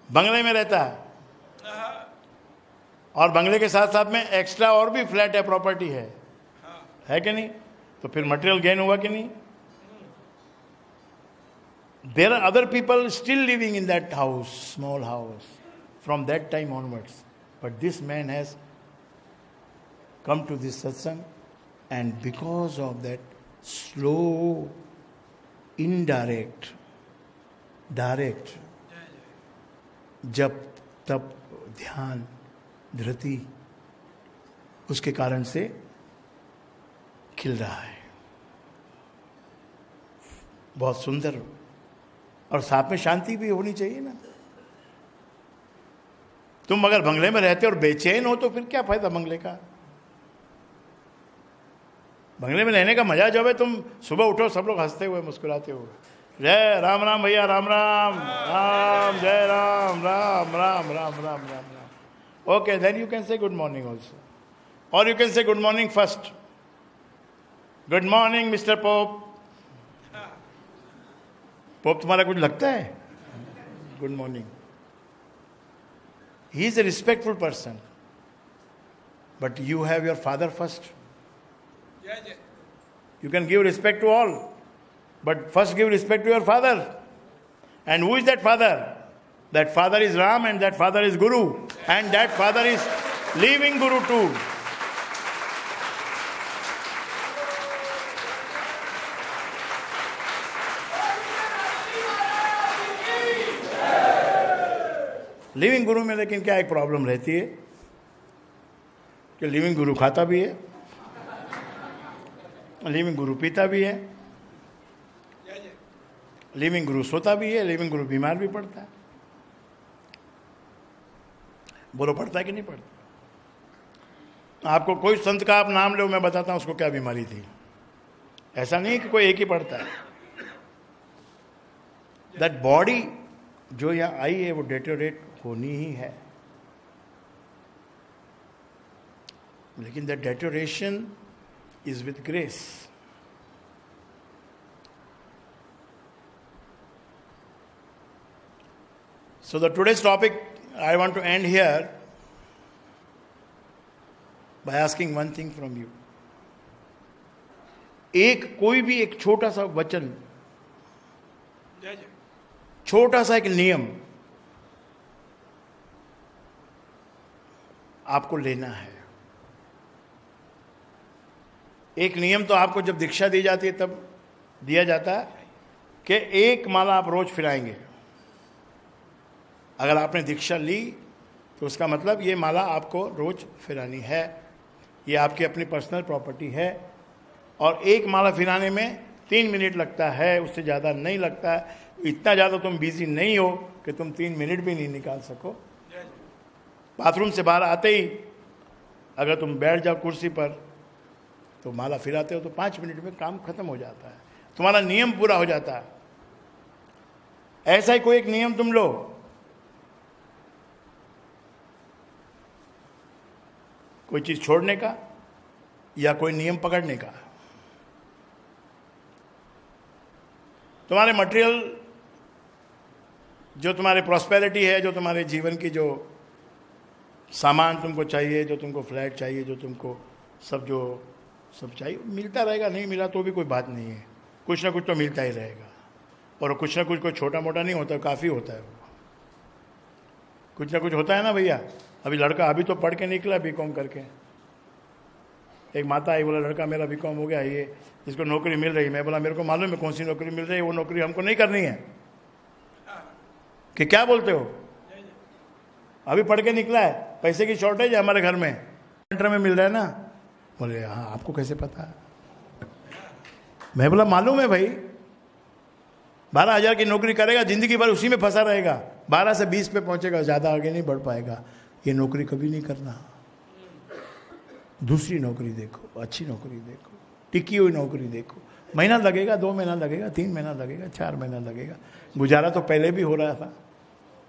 बंगले में रहता है। और बंगले के साथ साथ में एक्स्ट्रा और भी फ्लैट है, प्रॉपर्टी है कि नहीं? तो फिर मटेरियल गेन हुआ कि नहीं? There are other people still living in that house, small house, from that time onwards, but this man has come to this satsang, and because of that slow, indirect, direct, जब तब ध्यान, धृति, उसके कारण से खिल रहा है। बहुत सुंदर, और साथ में शांति भी होनी चाहिए ना। तुम अगर बंगले में रहते और बेचैन हो तो फिर क्या फायदा बंगले का? बंगले में रहने का मजा जब है, तुम सुबह उठो सब लोग हंसते हुए मुस्कुराते हुए, जय राम राम भैया, राम राम राम, जय Ram Ram Ram Ram Ram Ram Ram. Okay, then you can say good morning also, और you can say good morning first. Good morning mister Pope. Pope तुम्हारा कुछ लगता है? Good morning. He is a respectful person, but you have your father first. You can give respect to all, but first give respect to your father. And who is that father? That father is Ram, and that father is Guru, and that father is living Guru too. Living गुरु में लेकिन क्या एक problem रहती है कि living गुरु खाता भी है, लिविंग गुरु पीता भी है, लिविंग गुरु सोता भी है, लिविंग गुरु बीमार भी पड़ता है। बोलो पड़ता है कि नहीं पड़ता? आपको कोई संत का आप नाम लो, मैं बताता हूं उसको क्या बीमारी थी। ऐसा नहीं कि कोई एक ही पड़ता है। दैट बॉडी जो यहां आई है वो डेटोरेट होनी ही है, लेकिन that deterioration is with grace. So the today's topic, I want to end here by asking one thing from you. कोई भी एक छोटा सा वचन, छोटा सा एक नियम आपको लेना है. एक नियम तो आपको जब दीक्षा दी जाती है तब दिया जाता है कि एक माला आप रोज फिराएंगे. अगर आपने दीक्षा ली तो उसका मतलब ये माला आपको रोज फिरानी है. ये आपकी अपनी पर्सनल प्रॉपर्टी है. और एक माला फिराने में 3 मिनट लगता है, उससे ज़्यादा नहीं लगता है. इतना ज़्यादा तुम बिजी नहीं हो कि तुम 3 मिनट भी नहीं निकाल सको. बाथरूम से बाहर आते ही अगर तुम बैठ जाओ कुर्सी पर तो माला फिराते हो तो 5 मिनट में काम खत्म हो जाता है. तुम्हारा नियम पूरा हो जाता है. ऐसा ही कोई एक नियम तुम लो. कोई चीज छोड़ने का या कोई नियम पकड़ने का. तुम्हारे मटेरियल, जो तुम्हारे प्रॉस्पेरिटी है, जो तुम्हारे जीवन की जो सामान तुमको चाहिए, जो तुमको फ्लैट चाहिए, जो तुमको सब चाहिए, मिलता रहेगा. नहीं मिला तो भी कोई बात नहीं है. कुछ ना कुछ तो मिलता ही रहेगा. और कुछ ना कुछ कोई छोटा मोटा नहीं होता, काफ़ी होता है. कुछ ना कुछ होता है ना भैया. अभी लड़का अभी तो पढ़ के निकला बीकॉम करके. एक माता आई, बोला लड़का मेरा बीकॉम हो गया, ये इसको नौकरी मिल रही. मैं बोला मेरे को मालूम है कौन सी नौकरी मिल रही है, वो नौकरी हमको नहीं करनी है. कि क्या बोलते हो, अभी पढ़ के निकला है, पैसे की शॉर्टेज है हमारे घर में, सेंटर में मिल रहा है ना. बोले हाँ, आपको कैसे पता है. मैं बोला मालूम है भाई. 12,000 की नौकरी करेगा, जिंदगी भर उसी में फंसा रहेगा. 12 से 20 पे पहुंचेगा, ज़्यादा आगे नहीं बढ़ पाएगा. ये नौकरी कभी नहीं करना. दूसरी नौकरी देखो, अच्छी नौकरी देखो, टिकी हुई नौकरी देखो. महीना लगेगा, 2 महीना लगेगा, 3 महीना लगेगा, 4 महीना लगेगा. गुजारा तो पहले भी हो रहा था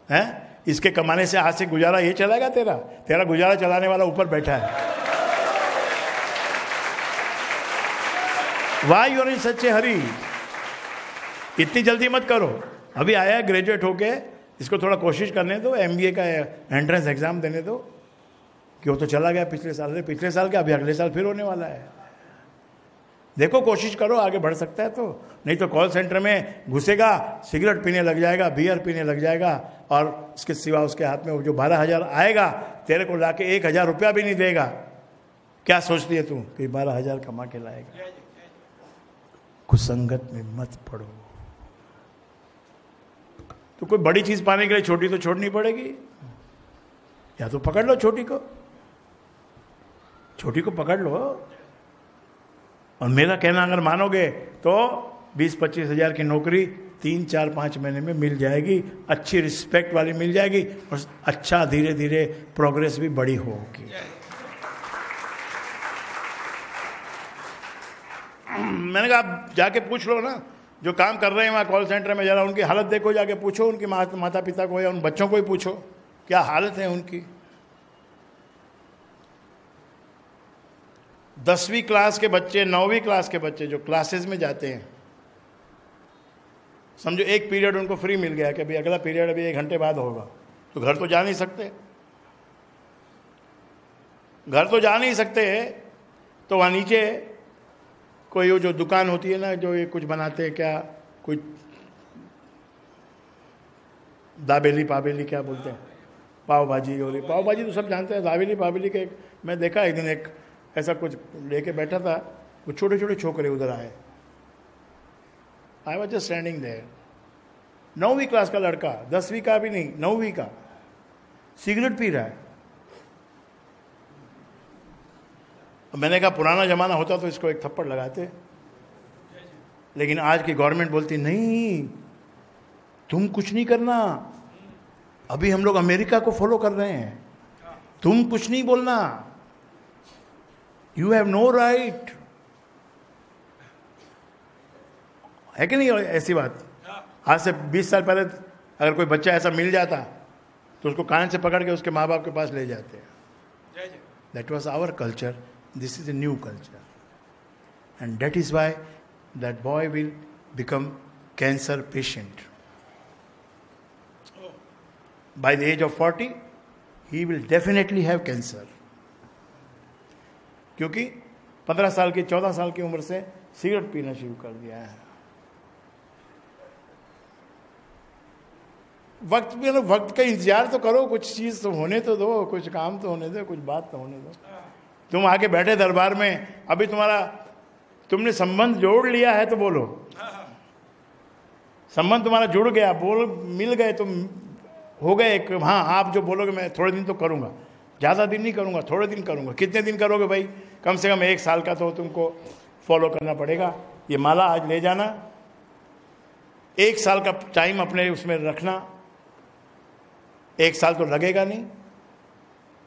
है. इसके कमाने से आज से गुजारा ये चलाएगा. तेरा गुजारा चलाने वाला ऊपर बैठा है. Why you are in such a hurry? इतनी जल्दी मत करो. अभी आया है ग्रेजुएट होके, इसको थोड़ा कोशिश करने दो. MBA का एंट्रेंस एग्जाम देने दो. कि वो तो चला गया पिछले साल का, अभी अगले साल फिर होने वाला है. देखो, कोशिश करो, आगे बढ़ सकता है तो. नहीं तो कॉल सेंटर में घुसेगा, सिगरेट पीने लग जाएगा, बियर पीने लग जाएगा, और इसके सिवा उसके हाथ में वो जो 12,000 आएगा, तेरे को लाके 1,000 रुपया भी नहीं देगा. क्या सोचती है तू कि 12,000 कमा के लाएगा. कुसंगत में मत पड़ो. तो कोई बड़ी चीज पाने के लिए छोटी तो छोड़नी पड़ेगी. या तो पकड़ लो छोटी को पकड़ लो. और मेरा कहना अगर मानोगे तो 20-25 हज़ार की नौकरी 3, 4, 5 महीने में मिल जाएगी. अच्छी रिस्पेक्ट वाली मिल जाएगी, और अच्छा धीरे धीरे प्रोग्रेस भी बड़ी होगी. मैंने कहा आप जाके पूछ लो ना, जो काम कर रहे हैं वहाँ कॉल सेंटर में, जरा उनकी हालत देखो, जाके पूछो उनके माता पिता को या उन बच्चों को ही पूछो क्या हालत है उनकी. 10वीं क्लास के बच्चे, 9वीं क्लास के बच्चे जो क्लासेस में जाते हैं, समझो एक पीरियड उनको फ्री मिल गया कि भाई अगला पीरियड अभी 1 घंटे बाद होगा, तो घर तो जा नहीं सकते. तो वहाँ नीचे कोई वो जो दुकान होती है ना, जो ये कुछ बनाते हैं, क्या कुछ दाबेली पाबेली क्या बोलते हैं, पाव भाजी. और पाव भाजी तो सब जानते हैं. दाबेली पाबेली के मैं देखा एक दिन, एक ऐसा कुछ लेके बैठा था, वो छोटे छोटे छोकरे उधर आए. I was just standing there. 9वीं क्लास का लड़का, 10वीं का भी नहीं, 9वीं का, सिगरेट पी रहा है. मैंने कहा पुराना जमाना होता तो इसको एक थप्पड़ लगाते, लेकिन आज की गवर्नमेंट बोलती नहीं, तुम कुछ नहीं करना, अभी हम लोग अमेरिका को फॉलो कर रहे हैं, तुम कुछ नहीं बोलना, यू हैव नो राइट. है कि नहीं ऐसी बात? आज से 20 साल पहले अगर कोई बच्चा ऐसा मिल जाता तो उसको कान से पकड़ के उसके माँ बाप के पास ले जाते हैं. That was our culture. This is a new culture, and that is why that boy will become cancer patient. by the age of 40 he will definitely have cancer. क्योंकि 15 साल की 14 साल की उम्र से सिगरेट पीना शुरू कर दिया है. वक्त का इंतजार तो करो, कुछ चीज तो होने तो दो, कुछ काम तो होने दो, कुछ बात तो होने दो. तुम आके बैठे दरबार में, अभी तुमने संबंध जोड़ लिया है तो बोलो. संबंध तुम्हारा जुड़ गया, बोल मिल गए, तुम हो गए एक. हाँ, आप जो बोलोगे मैं थोड़े दिन तो करूंगा, ज्यादा दिन नहीं करूंगा, थोड़े दिन करूंगा. कितने दिन करोगे भाई? कम से कम 1 साल का तो तुमको फॉलो करना पड़ेगा. ये माला आज ले जाना, 1 साल का टाइम अपने उसमें रखना. 1 साल तो लगेगा नहीं,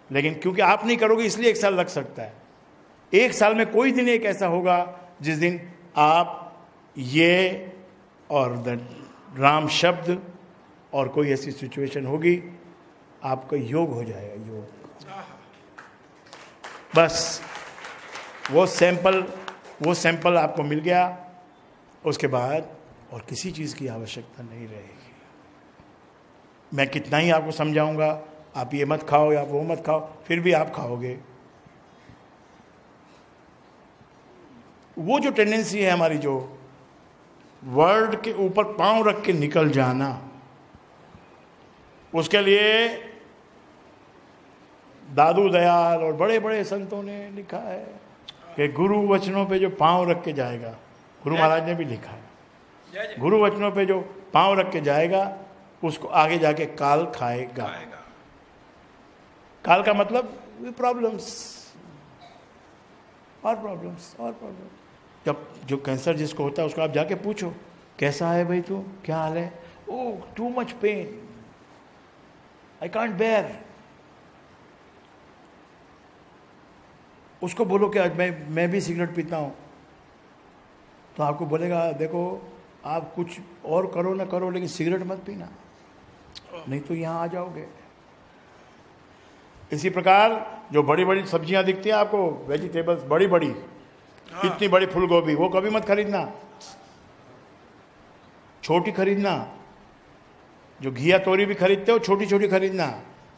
लेकिन क्योंकि आप नहीं करोगे इसलिए 1 साल लग सकता है. 1 साल में कोई दिन एक ऐसा होगा जिस दिन आप ये और राम शब्द और कोई ऐसी सिचुएशन होगी, आपका योग हो जाएगा. योग, बस वो सैंपल आपको मिल गया. उसके बाद और किसी चीज की आवश्यकता नहीं रहेगी. मैं कितना ही आपको समझाऊंगा, आप ये मत खाओ या वो मत खाओ, फिर भी आप खाओगे. वो जो टेंडेंसी है हमारी, जो वर्ड के ऊपर पांव रख के निकल जाना, उसके लिए दादू दयाल और बड़े बड़े संतों ने लिखा है कि गुरु वचनों पे जो पांव रख के जाएगा, गुरु महाराज ने भी लिखा है, गुरु वचनों पे जो पांव रख के जाएगा उसको आगे जाके काल खाएगा. काल का मतलब प्रॉब्लम्स और प्रॉब्लम्स और प्रॉब्लम. जब जो कैंसर जिसको होता है उसको आप जाके पूछो, कैसा है भाई तू, क्या हाल है? Oh, too much pain, I can't bear. उसको बोलो कि आज मैं भी सिगरेट पीता हूं, तो आपको बोलेगा देखो आप कुछ और करो ना करो, लेकिन सिगरेट मत पीना, नहीं तो यहां आ जाओगे. इसी प्रकार जो बड़ी बड़ी सब्जियां दिखती हैं आपको, वेजिटेबल्स बड़ी बड़ी, इतनी बड़ी फूल गोभी, वो कभी मत खरीदना, छोटी खरीदना. जो घिया तोरी भी खरीदते हो छोटी छोटी खरीदना.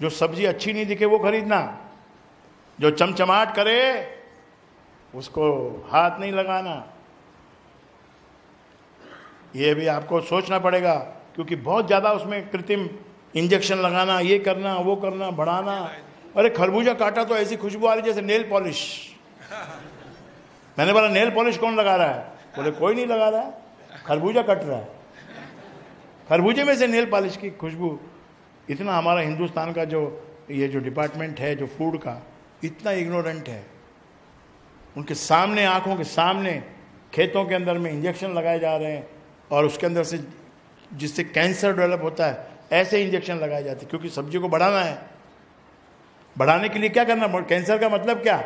जो सब्जी अच्छी नहीं दिखे वो खरीदना. जो चमचमाट करे उसको हाथ नहीं लगाना. ये भी आपको सोचना पड़ेगा, क्योंकि बहुत ज्यादा उसमें कृत्रिम इंजेक्शन लगाना, ये करना वो करना, बढ़ाना. अरे खरबूजा काटा तो ऐसी खुशबू आ रही जैसे नेल पॉलिश. मैंने बोला नेल पॉलिश कौन लगा रहा है? बोले कोई नहीं लगा रहा है, खरबूजा कट रहा है. खरबूजे में से नेल पॉलिश की खुशबू. इतना हमारा हिंदुस्तान का जो ये जो डिपार्टमेंट है जो फूड का, इतना इग्नोरेंट है. उनके सामने, आंखों के सामने खेतों के अंदर में इंजेक्शन लगाए जा रहे हैं, और उसके अंदर से जिससे कैंसर डेवलप होता है ऐसे इंजेक्शन लगाए जाते हैं. क्योंकि सब्जी को बढ़ाना है. बढ़ाने के लिए क्या करना? कैंसर का मतलब क्या?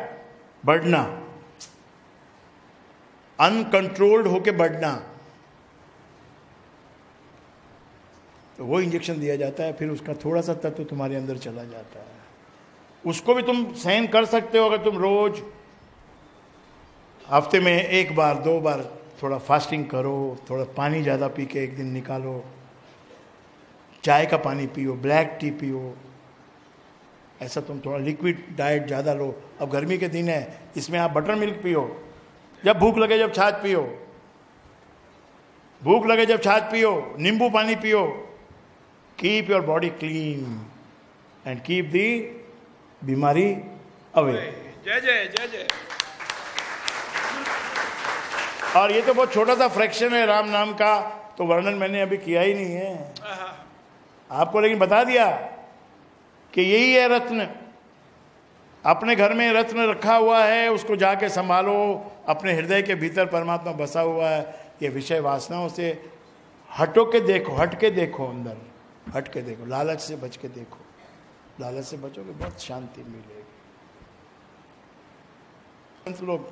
बढ़ना, अनकंट्रोल्ड होके बढ़ना. तो वो इंजेक्शन दिया जाता है, फिर उसका थोड़ा सा तत्व तुम्हारे अंदर चला जाता है. उसको भी तुम सहन कर सकते हो अगर तुम रोज हफ्ते में 1 बार 2 बार थोड़ा फास्टिंग करो, थोड़ा पानी ज़्यादा पी के एक दिन निकालो, चाय का पानी पियो, ब्लैक टी पियो, ऐसा तुम थोड़ा लिक्विड डाइट ज़्यादा लो. अब गर्मी के दिन है, इसमें आप बटर मिल्क पियो. जब भूख लगे जब छाछ पियो, भूख लगे जब छाछ पियो, नींबू पानी पियो. Keep your body clean and keep दी बीमारी अवे. जय जय जय जय. और ये तो बहुत छोटा सा फ्रैक्शन है राम नाम का, तो वर्णन मैंने अभी किया ही नहीं है आपको, लेकिन बता दिया कि यही है रत्न. अपने घर में रत्न रखा हुआ है, उसको जाके संभालो. अपने हृदय के भीतर परमात्मा बसा हुआ है. ये विषय वासनाओं से हटो के देखो, हट के देखो, अंदर हट के देखो. लालच से बच के देखो. लालच से बचोगे बहुत शांति मिलेगी. संत लोग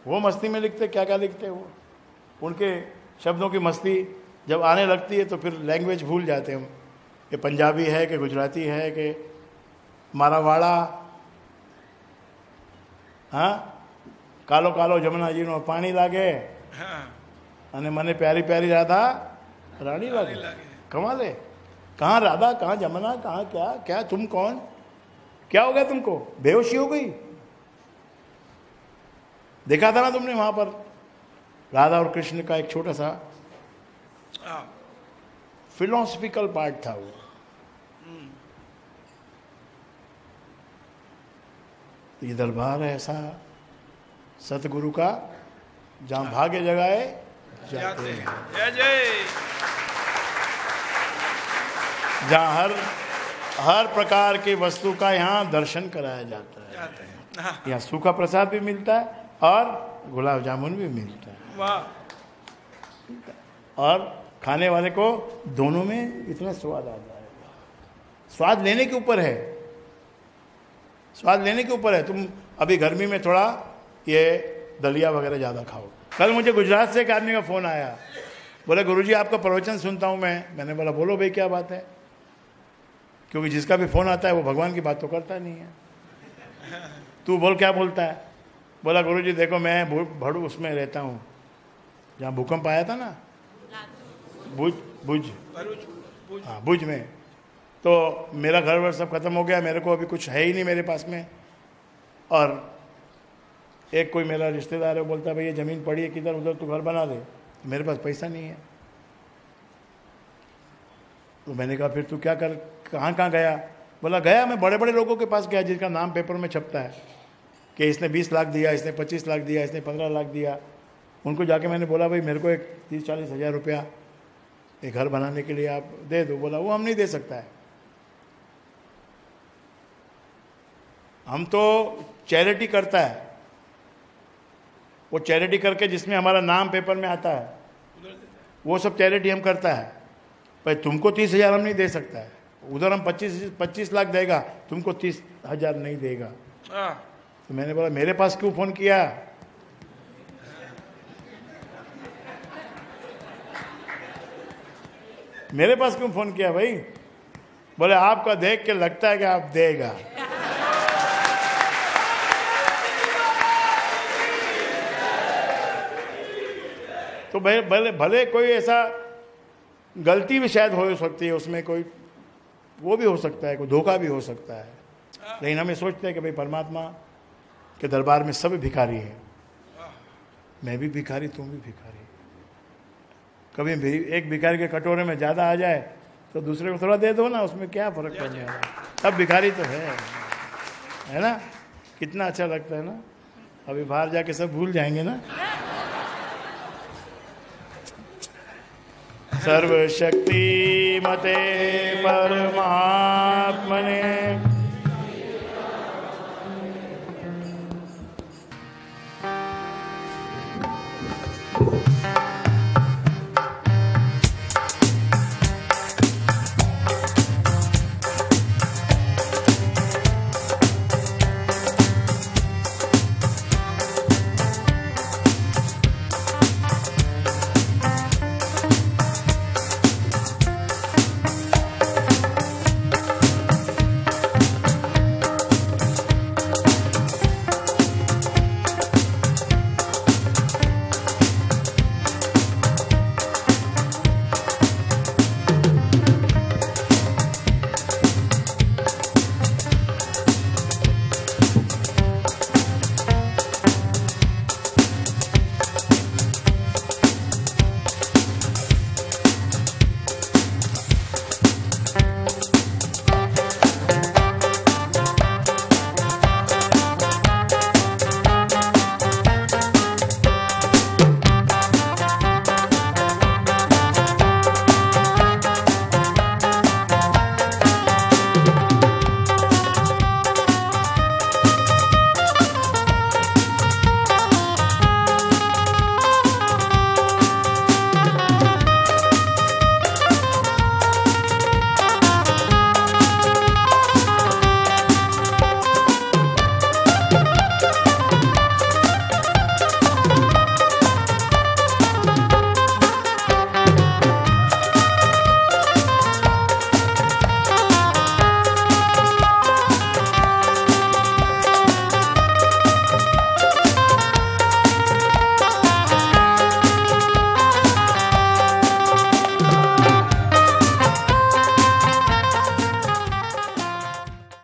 वो मस्ती में लिखते, क्या क्या लिखते वो, उनके शब्दों की मस्ती जब आने लगती है तो फिर लैंग्वेज भूल जाते हैं. कि पंजाबी है कि गुजराती है कि मारावाड़ा. हाँ, कालो कालो जमुनाजीनो पानी लागे અને મને પ્યારી પ્યારી રાધા રાણી લાગે. કમાલે. कहाँ राधा, कहाँ जमुना, कहाँ क्या क्या, तुम कौन, क्या हो गया तुमको, बेहोशी हो गई? देखा था ना तुमने वहां पर राधा और कृष्ण का एक छोटा सा फिलोसफिकल पार्ट था वो। ये दरबार है ऐसा सतगुरु का जहां भाग्य जगाए जाते हैं, जय जय, जहां हर प्रकार की वस्तु का यहाँ दर्शन कराया जाता है। यहाँ सूखा प्रसाद भी मिलता है और गुलाब जामुन भी मिलता है। वाह। और खाने वाले को दोनों में इतना स्वाद आ जाएगा। स्वाद लेने के ऊपर है, स्वाद लेने के ऊपर है। तुम अभी गर्मी में थोड़ा ये दलिया वगैरह ज़्यादा खाओ। कल मुझे गुजरात से एक आदमी का फ़ोन आया, बोले गुरुजी आपका प्रवचन सुनता हूँ मैं। मैंने बोला बोलो भाई क्या बात है, क्योंकि जिसका भी फ़ोन आता है वो भगवान की बात तो करता नहीं है। तू बोल क्या बोलता है? बोला गुरुजी देखो मैं भड़ू उसमें रहता हूँ जहाँ भूकंप आया था ना, भुज हाँ भुज में, तो मेरा घर वर सब खत्म हो गया, मेरे को अभी कुछ है ही नहीं मेरे पास में। और एक कोई मेरा रिश्तेदार है, बोलता है भाई ये ज़मीन पड़ी है किधर उधर, तू घर बना दे। मेरे पास पैसा नहीं है। तो मैंने कहा फिर तू क्या कर, कहाँ कहाँ गया? बोला गया मैं बड़े बड़े लोगों के पास गया जिनका नाम पेपर में छपता है कि इसने 20 लाख दिया, इसने 25 लाख दिया, इसने 15 लाख दिया। उनको जाके मैंने बोला भाई मेरे को एक 30-40 हज़ार रुपया एक घर बनाने के लिए आप दे दो। बोला वो हम नहीं दे सकता है, हम तो चैरिटी करता है, वो चैरिटी करके जिसमें हमारा नाम पेपर में आता है वो सब चैरिटी हम करता है। भाई तुमको 30,000 हम नहीं दे सकता है, उधर हम 25 लाख देगा, तुमको 30,000 नहीं देगा। तो मैंने बोला मेरे पास क्यों फ़ोन किया? मेरे पास क्यों फ़ोन किया भाई? बोले आपका देख के लगता है कि आप देगा। तो भले कोई ऐसा गलती भी शायद हो सकती है उसमें, कोई वो भी हो सकता है, कोई धोखा भी हो सकता है, लेकिन हमें सोचते हैं कि भाई परमात्मा के दरबार में सब भिखारी है, मैं भी भिखारी, तुम भी भिखारी। कभी भी एक भिखारी के कटोरे में ज़्यादा आ जाए तो दूसरे को थोड़ा दे दो ना, उसमें क्या फ़र्क पड़ जाएगा। सब भिखारी तो है ना? कितना अच्छा लगता है ना। अभी बाहर जाके सब भूल जाएंगे ना। सर्वशक्ति मते परमात्मने